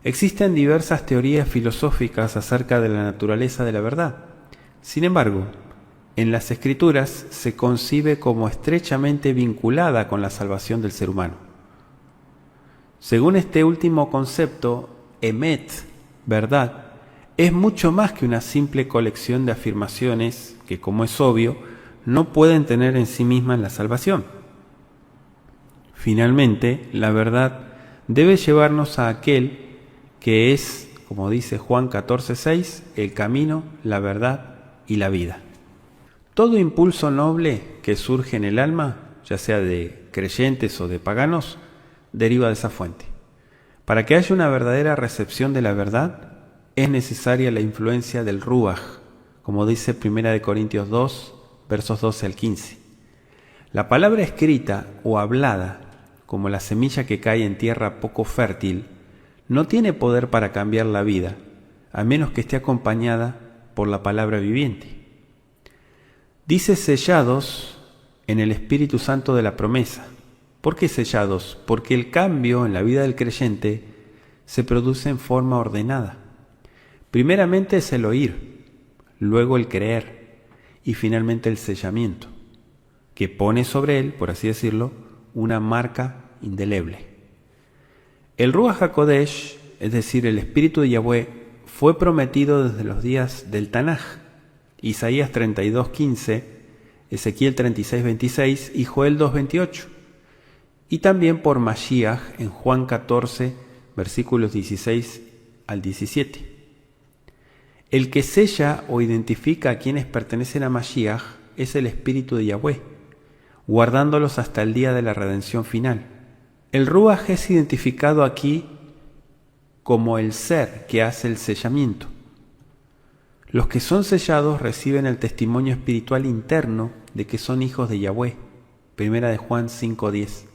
Existen diversas teorías filosóficas acerca de la naturaleza de la verdad. Sin embargo, en las Escrituras se concibe como estrechamente vinculada con la salvación del ser humano. Según este último concepto, Emet, verdad, es mucho más que una simple colección de afirmaciones que, como es obvio, no pueden tener en sí mismas la salvación. Finalmente, la verdad debe llevarnos a aquel que es, como dice Juan 14:6, el camino, la verdad y la vida. Todo impulso noble que surge en el alma, ya sea de creyentes o de paganos, deriva de esa fuente. Para que haya una verdadera recepción de la verdad, es necesaria la influencia del Ruach, como dice 1 Corintios 2, versos 12 al 15. La palabra escrita o hablada, como la semilla que cae en tierra poco fértil, no tiene poder para cambiar la vida, a menos que esté acompañada por la palabra viviente. Dice sellados en el Espíritu Santo de la promesa. ¿Por qué sellados? Porque el cambio en la vida del creyente se produce en forma ordenada. Primeramente es el oír, luego el creer y finalmente el sellamiento, que pone sobre él, por así decirlo, una marca indeleble. El Ruach HaKodesh, es decir, el Espíritu de Yahweh, fue prometido desde los días del Tanaj, Isaías 32:15, Ezequiel 36:26 y Joel 2:28, y también por Mashiach en Juan 14, versículos 16 al 17. El que sella o identifica a quienes pertenecen a Mashiach es el Espíritu de Yahweh, guardándolos hasta el día de la redención final. El Ruach es identificado aquí como el ser que hace el sellamiento. Los que son sellados reciben el testimonio espiritual interno de que son hijos de Yahweh. 1 de Juan 5:10.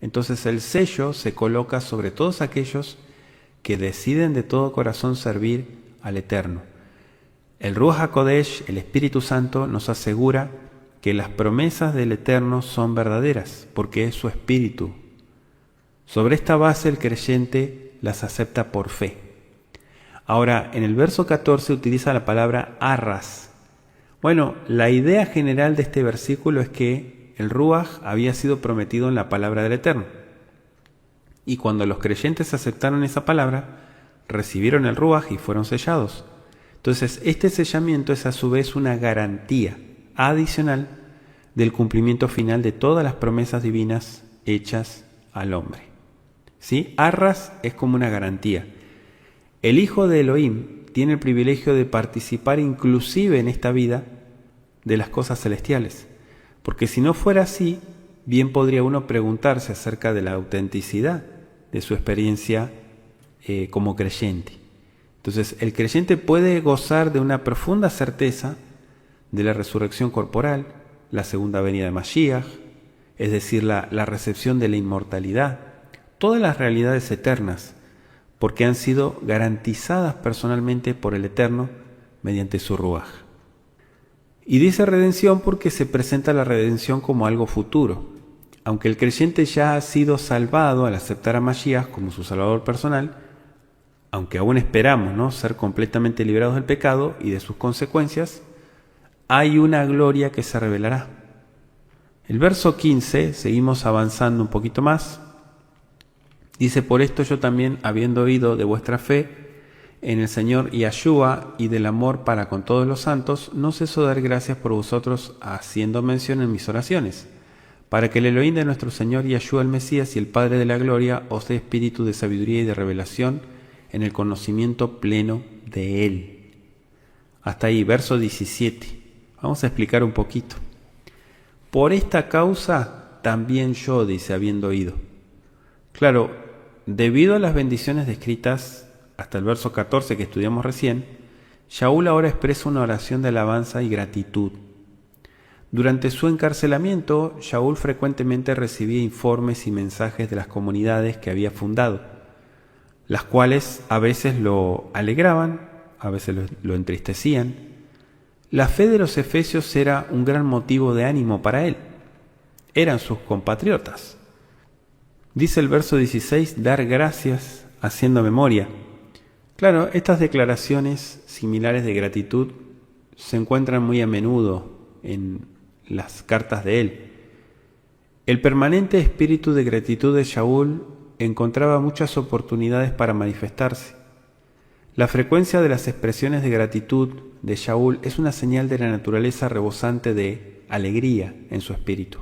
Entonces el sello se coloca sobre todos aquellos que deciden de todo corazón servir al Eterno. El Ruach HaKodesh, el Espíritu Santo, nos asegura que las promesas del Eterno son verdaderas, porque es su Espíritu. Sobre esta base el creyente las acepta por fe. Ahora, en el verso 14 utiliza la palabra arras. Bueno, la idea general de este versículo es que el Ruach había sido prometido en la palabra del Eterno. Y cuando los creyentes aceptaron esa palabra, recibieron el Ruach y fueron sellados. Entonces, este sellamiento es a su vez una garantía adicional del cumplimiento final de todas las promesas divinas hechas al hombre. ¿Sí? Arras es como una garantía. El Hijo de Elohim tiene el privilegio de participar inclusive en esta vida de las cosas celestiales. Porque si no fuera así, bien podría uno preguntarse acerca de la autenticidad de su experiencia como creyente. Entonces, el creyente puede gozar de una profunda certeza de la resurrección corporal, la segunda venida de Mashiach, es decir, la recepción de la inmortalidad, todas las realidades eternas, porque han sido garantizadas personalmente por el Eterno mediante su Ruach. Y dice redención porque se presenta la redención como algo futuro. Aunque el creyente ya ha sido salvado al aceptar a Mashiach como su salvador personal, aunque aún esperamos, ¿no?, ser completamente liberados del pecado y de sus consecuencias, hay una gloria que se revelará. El verso 15, seguimos avanzando un poquito más, dice: por esto yo también, habiendo oído de vuestra fe en el Señor Yahshua y del amor para con todos los santos, no ceso de dar gracias por vosotros, haciendo mención en mis oraciones, para que el Elohim de nuestro Señor Yahshua el Mesías y el Padre de la gloria os dé espíritu de sabiduría y de revelación en el conocimiento pleno de Él. Hasta ahí, verso 17. Vamos a explicar un poquito. Por esta causa también yo, dice, habiendo oído. Claro, debido a las bendiciones descritas hasta el verso 14 que estudiamos recién, Shaul ahora expresa una oración de alabanza y gratitud. Durante su encarcelamiento, Shaul frecuentemente recibía informes y mensajes de las comunidades que había fundado, las cuales a veces lo alegraban, a veces lo entristecían. La fe de los efesios era un gran motivo de ánimo para él. Eran sus compatriotas. Dice el verso 16, dar gracias haciendo memoria. Claro, estas declaraciones similares de gratitud se encuentran muy a menudo en las cartas de él. El permanente espíritu de gratitud de Shaul encontraba muchas oportunidades para manifestarse. La frecuencia de las expresiones de gratitud de Shaul es una señal de la naturaleza rebosante de alegría en su espíritu,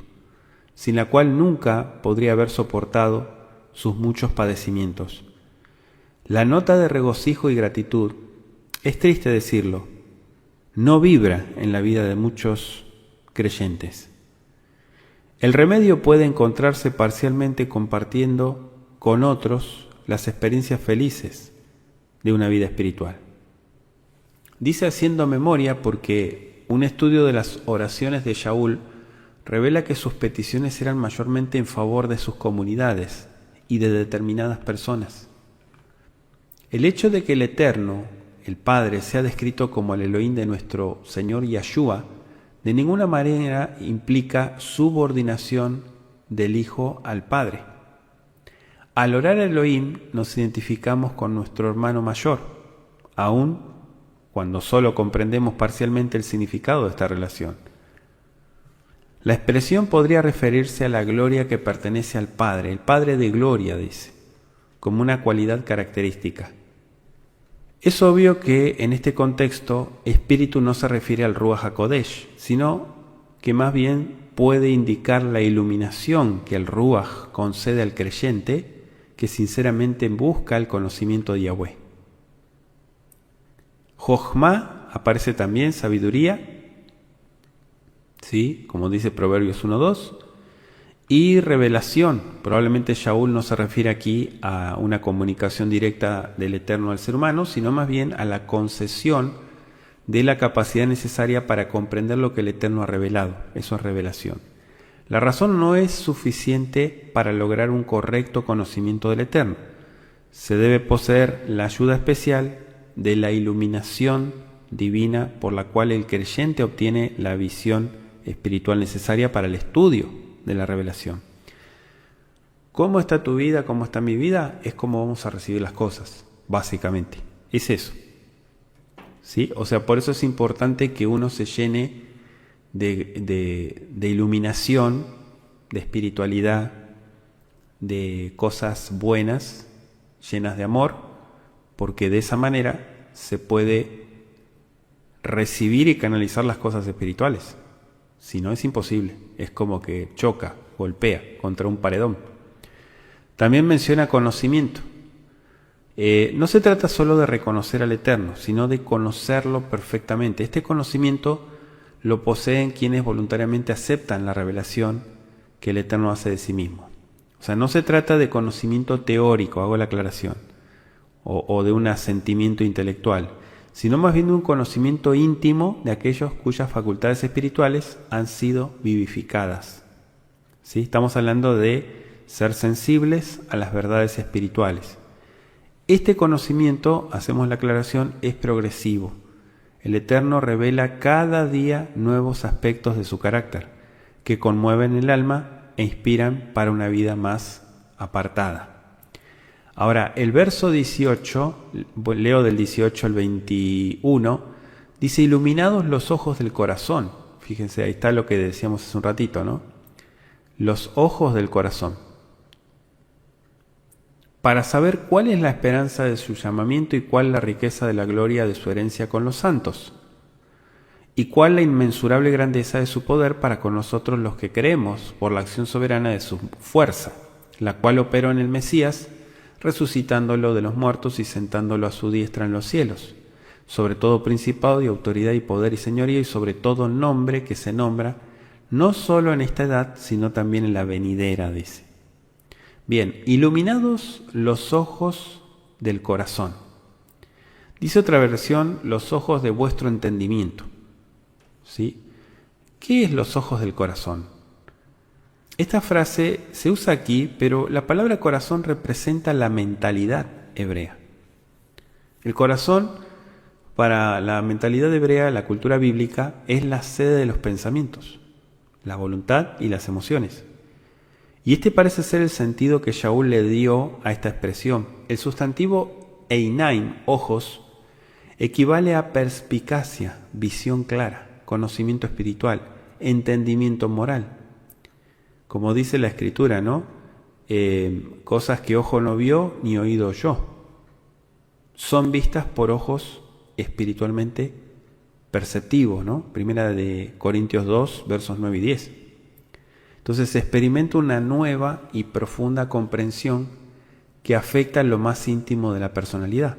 sin la cual nunca podría haber soportado sus muchos padecimientos. La nota de regocijo y gratitud, es triste decirlo, no vibra en la vida de muchos creyentes. El remedio puede encontrarse parcialmente compartiendo con otros las experiencias felices de una vida espiritual. Dice haciendo memoria porque un estudio de las oraciones de Shaul revela que sus peticiones eran mayormente en favor de sus comunidades y de determinadas personas. El hecho de que el Eterno, el Padre, sea descrito como el Elohim de nuestro Señor Yahshua, de ninguna manera implica subordinación del Hijo al Padre. Al orar a Elohim nos identificamos con nuestro hermano mayor, aun cuando solo comprendemos parcialmente el significado de esta relación. La expresión podría referirse a la gloria que pertenece al Padre, el Padre de gloria, dice, como una cualidad característica. Es obvio que en este contexto, espíritu no se refiere al Ruach HaKodesh, sino que más bien puede indicar la iluminación que el Ruach concede al creyente que sinceramente busca el conocimiento de Yahweh. Jochma aparece también, sabiduría, ¿sí?, como dice Proverbios 1:2, y revelación. Probablemente Shaul no se refiere aquí a una comunicación directa del Eterno al ser humano, sino más bien a la concesión de la capacidad necesaria para comprender lo que el Eterno ha revelado. Eso es revelación. La razón no es suficiente para lograr un correcto conocimiento del Eterno. Se debe poseer la ayuda especial de la iluminación divina por la cual el creyente obtiene la visión espiritual necesaria para el estudio de la revelación. ¿Cómo está tu vida? ¿Cómo está mi vida? Es como vamos a recibir las cosas, básicamente. Es eso. ¿Sí? O sea, por eso es importante que uno se llene de iluminación, de espiritualidad, de cosas buenas, llenas de amor, porque de esa manera se puede recibir y canalizar las cosas espirituales. Si no, es imposible. Es como que choca, golpea contra un paredón. También menciona conocimiento. No se trata solo de reconocer al Eterno, sino de conocerlo perfectamente. Este conocimiento lo poseen quienes voluntariamente aceptan la revelación que el Eterno hace de sí mismo. O sea, no se trata de conocimiento teórico, hago la aclaración, o de un asentimiento intelectual, sino más bien de un conocimiento íntimo de aquellos cuyas facultades espirituales han sido vivificadas. ¿Sí? Estamos hablando de ser sensibles a las verdades espirituales. Este conocimiento, hacemos la aclaración, es progresivo. El Eterno revela cada día nuevos aspectos de su carácter que conmueven el alma e inspiran para una vida más apartada. Ahora, el verso 18, leo del 18 al 21, dice: iluminados los ojos del corazón. Fíjense, ahí está lo que decíamos hace un ratito, ¿no? Los ojos del corazón. Para saber cuál es la esperanza de su llamamiento y cuál la riqueza de la gloria de su herencia con los santos, y cuál la inmensurable grandeza de su poder para con nosotros los que creemos por la acción soberana de su fuerza, la cual operó en el Mesías, resucitándolo de los muertos y sentándolo a su diestra en los cielos, sobre todo principado y autoridad y poder y señoría, y sobre todo nombre que se nombra, no solo en esta edad, sino también en la venidera, dice. Bien, iluminados los ojos del corazón. Dice otra versión, los ojos de vuestro entendimiento. ¿Sí? ¿Qué es los ojos del corazón? Esta frase se usa aquí, pero la palabra corazón representa la mentalidad hebrea. El corazón, para la mentalidad hebrea, la cultura bíblica, es la sede de los pensamientos, la voluntad y las emociones. Y este parece ser el sentido que Shaul le dio a esta expresión. El sustantivo einaim, ojos, equivale a perspicacia, visión clara, conocimiento espiritual, entendimiento moral. Como dice la Escritura, ¿no? Cosas que ojo no vio ni oído oyó. Son vistas por ojos espiritualmente perceptivos, ¿no? Primera de Corintios 2, versos 9 y 10. Entonces se experimenta una nueva y profunda comprensión que afecta lo más íntimo de la personalidad.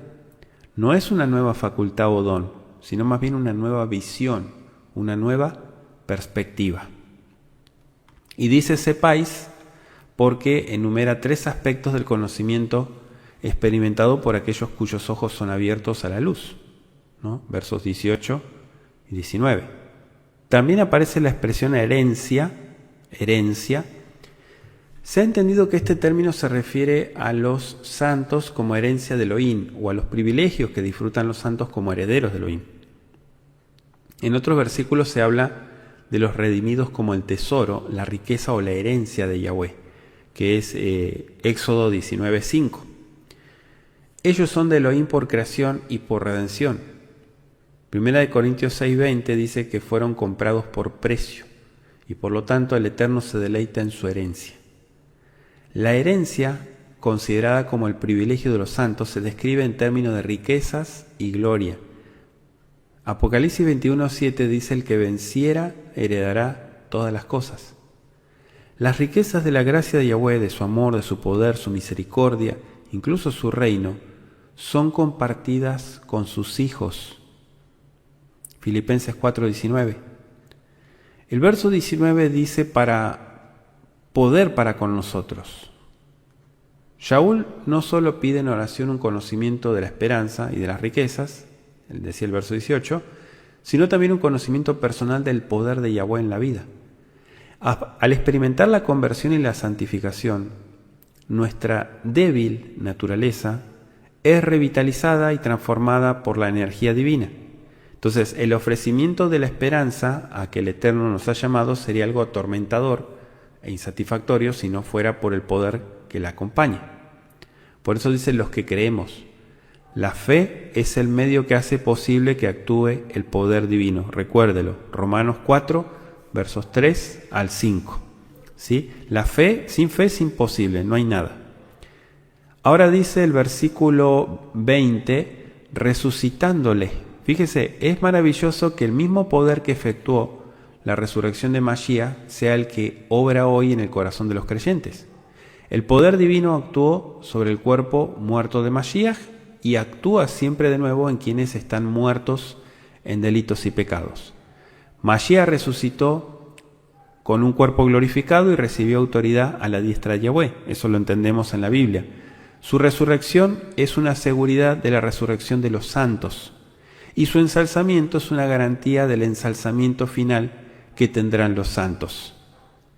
No es una nueva facultad o don, sino más bien una nueva visión, una nueva perspectiva. Y dice sepáis porque enumera 3 aspectos del conocimiento experimentado por aquellos cuyos ojos son abiertos a la luz, ¿no? Versos 18 y 19. También aparece la expresión herencia. Se ha entendido que este término se refiere a los santos como herencia de Elohim, o a los privilegios que disfrutan los santos como herederos de Elohim. En otros versículos se habla de los redimidos como el tesoro, la riqueza o la herencia de Yahweh, que es Éxodo 19:5. Ellos son de Elohim por creación y por redención. Primera de Corintios 6:20 dice que fueron comprados por precio, y por lo tanto el Eterno se deleita en su herencia. La herencia, considerada como el privilegio de los santos, se describe en términos de riquezas y gloria. Apocalipsis 21:7 dice: el que venciera heredará todas las cosas. Las riquezas de la gracia de Yahweh, de su amor, de su poder, su misericordia, incluso su reino, son compartidas con sus hijos. Filipenses 4:19. El verso 19 dice poder para con nosotros. Shaul no solo pide en oración un conocimiento de la esperanza y de las riquezas, decía el verso 18, sino también un conocimiento personal del poder de Yahweh en la vida. Al experimentar la conversión y la santificación, nuestra débil naturaleza es revitalizada y transformada por la energía divina. Entonces, el ofrecimiento de la esperanza a que el Eterno nos ha llamado sería algo atormentador e insatisfactorio si no fuera por el poder que la acompaña. Por eso dicen los que creemos. La fe es el medio que hace posible que actúe el poder divino. Recuérdelo, Romanos 4, versos 3 al 5. ¿Sí? La fe, sin fe es imposible, no hay nada. Ahora dice el versículo 20, resucitándole. Fíjese, es maravilloso que el mismo poder que efectuó la resurrección de Mashiach sea el que obra hoy en el corazón de los creyentes. El poder divino actuó sobre el cuerpo muerto de Mashiach y actúa siempre de nuevo en quienes están muertos en delitos y pecados. Mashiach resucitó con un cuerpo glorificado y recibió autoridad a la diestra de Yahweh. Eso lo entendemos en la Biblia. Su resurrección es una seguridad de la resurrección de los santos y su ensalzamiento es una garantía del ensalzamiento final que tendrán los santos.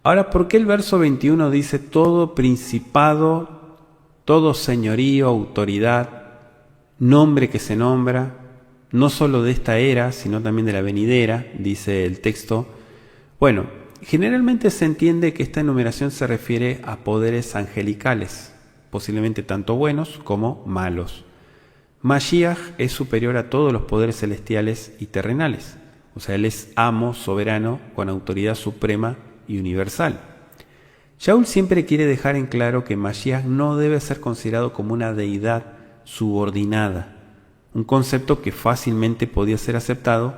Ahora, ¿por qué el verso 21 dice todo principado, todo señorío, autoridad, nombre que se nombra, no solo de esta era, sino también de la venidera, dice el texto? Bueno, generalmente se entiende que esta enumeración se refiere a poderes angelicales, posiblemente tanto buenos como malos. Mashiach es superior a todos los poderes celestiales y terrenales, o sea, él es amo, soberano, con autoridad suprema y universal. Shaul siempre quiere dejar en claro que Mashiach no debe ser considerado como una deidad subordinada, un concepto que fácilmente podía ser aceptado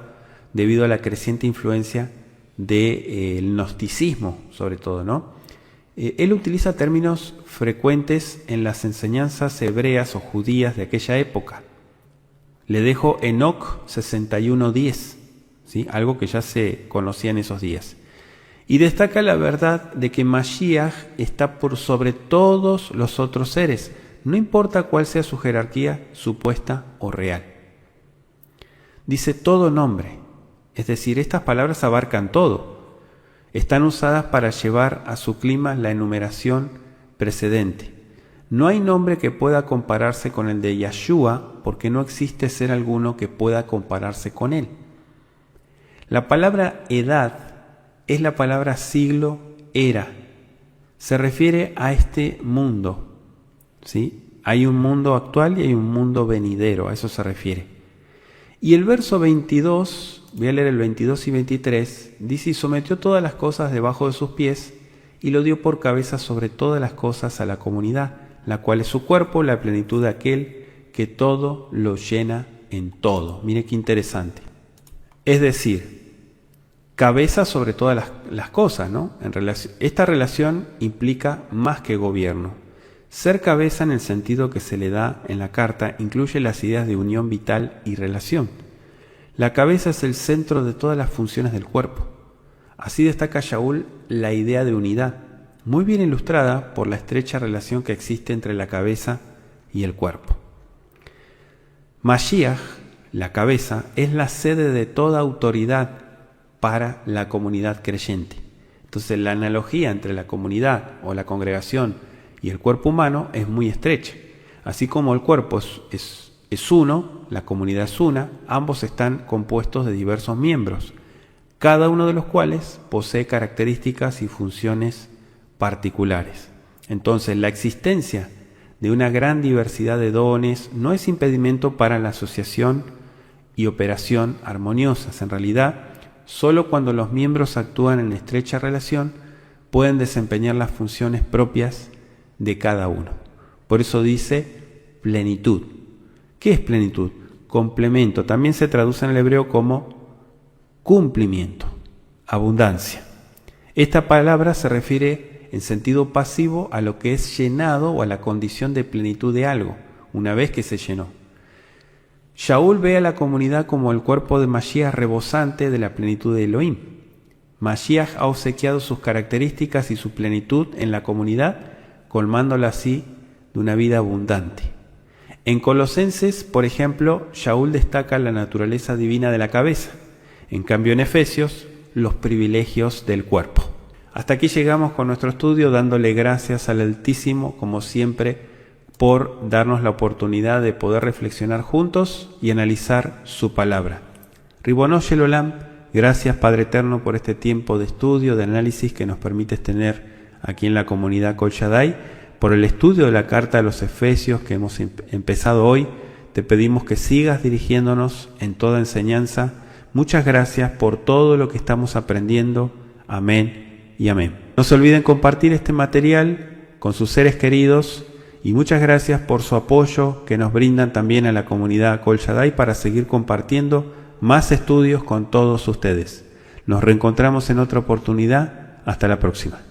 debido a la creciente influencia del gnosticismo, sobre todo, ¿no? Él utiliza términos frecuentes en las enseñanzas hebreas o judías de aquella época. Le dejo Enoc 61:10, ¿sí? Algo que ya se conocía en esos días. Y destaca la verdad de que Mashiach está por sobre todos los otros seres, no importa cuál sea su jerarquía supuesta o real. Dice todo nombre, es decir, estas palabras abarcan todo. Están usadas para llevar a su clima la enumeración precedente. No hay nombre que pueda compararse con el de Yahshua porque no existe ser alguno que pueda compararse con él. La palabra edad es la palabra siglo, era. Se refiere a este mundo, ¿sí? Hay un mundo actual y hay un mundo venidero, a eso se refiere. Y el verso 22... Voy a leer el 22 y 23, dice, y sometió todas las cosas debajo de sus pies, y lo dio por cabeza sobre todas las cosas a la comunidad, la cual es su cuerpo, la plenitud de aquel que todo lo llena en todo. Mire qué interesante. Es decir, cabeza sobre todas las cosas, ¿no? Esta relación implica más que gobierno. Ser cabeza en el sentido que se le da en la carta incluye las ideas de unión vital y relación. La cabeza es el centro de todas las funciones del cuerpo. Así destaca Shaul la idea de unidad, muy bien ilustrada por la estrecha relación que existe entre la cabeza y el cuerpo. Mashiach, la cabeza, es la sede de toda autoridad para la comunidad creyente. Entonces la analogía entre la comunidad o la congregación y el cuerpo humano es muy estrecha. Así como el cuerpo es uno, la comunidad es una, ambos están compuestos de diversos miembros, cada uno de los cuales posee características y funciones particulares. Entonces, la existencia de una gran diversidad de dones no es impedimento para la asociación y operación armoniosas. En realidad, solo cuando los miembros actúan en estrecha relación pueden desempeñar las funciones propias de cada uno. Por eso dice plenitud. ¿Qué es plenitud? Complemento. También se traduce en el hebreo como cumplimiento, abundancia. Esta palabra se refiere en sentido pasivo a lo que es llenado o a la condición de plenitud de algo, una vez que se llenó. Shaul ve a la comunidad como el cuerpo de Mashiach rebosante de la plenitud de Elohim. Mashiach ha obsequiado sus características y su plenitud en la comunidad, colmándola así de una vida abundante. En Colosenses, por ejemplo, Shaul destaca la naturaleza divina de la cabeza. En cambio, en Efesios, los privilegios del cuerpo. Hasta aquí llegamos con nuestro estudio, dándole gracias al Altísimo, como siempre, por darnos la oportunidad de poder reflexionar juntos y analizar su palabra. Ribono Shel Olam, gracias Padre Eterno por este tiempo de estudio, de análisis que nos permites tener aquí en la comunidad Kol Shaddai, por el estudio de la carta de los Efesios que hemos empezado hoy. Te pedimos que sigas dirigiéndonos en toda enseñanza. Muchas gracias por todo lo que estamos aprendiendo. Amén y amén. No se olviden compartir este material con sus seres queridos y muchas gracias por su apoyo que nos brindan también a la comunidad Kol Shaddai para seguir compartiendo más estudios con todos ustedes. Nos reencontramos en otra oportunidad. Hasta la próxima.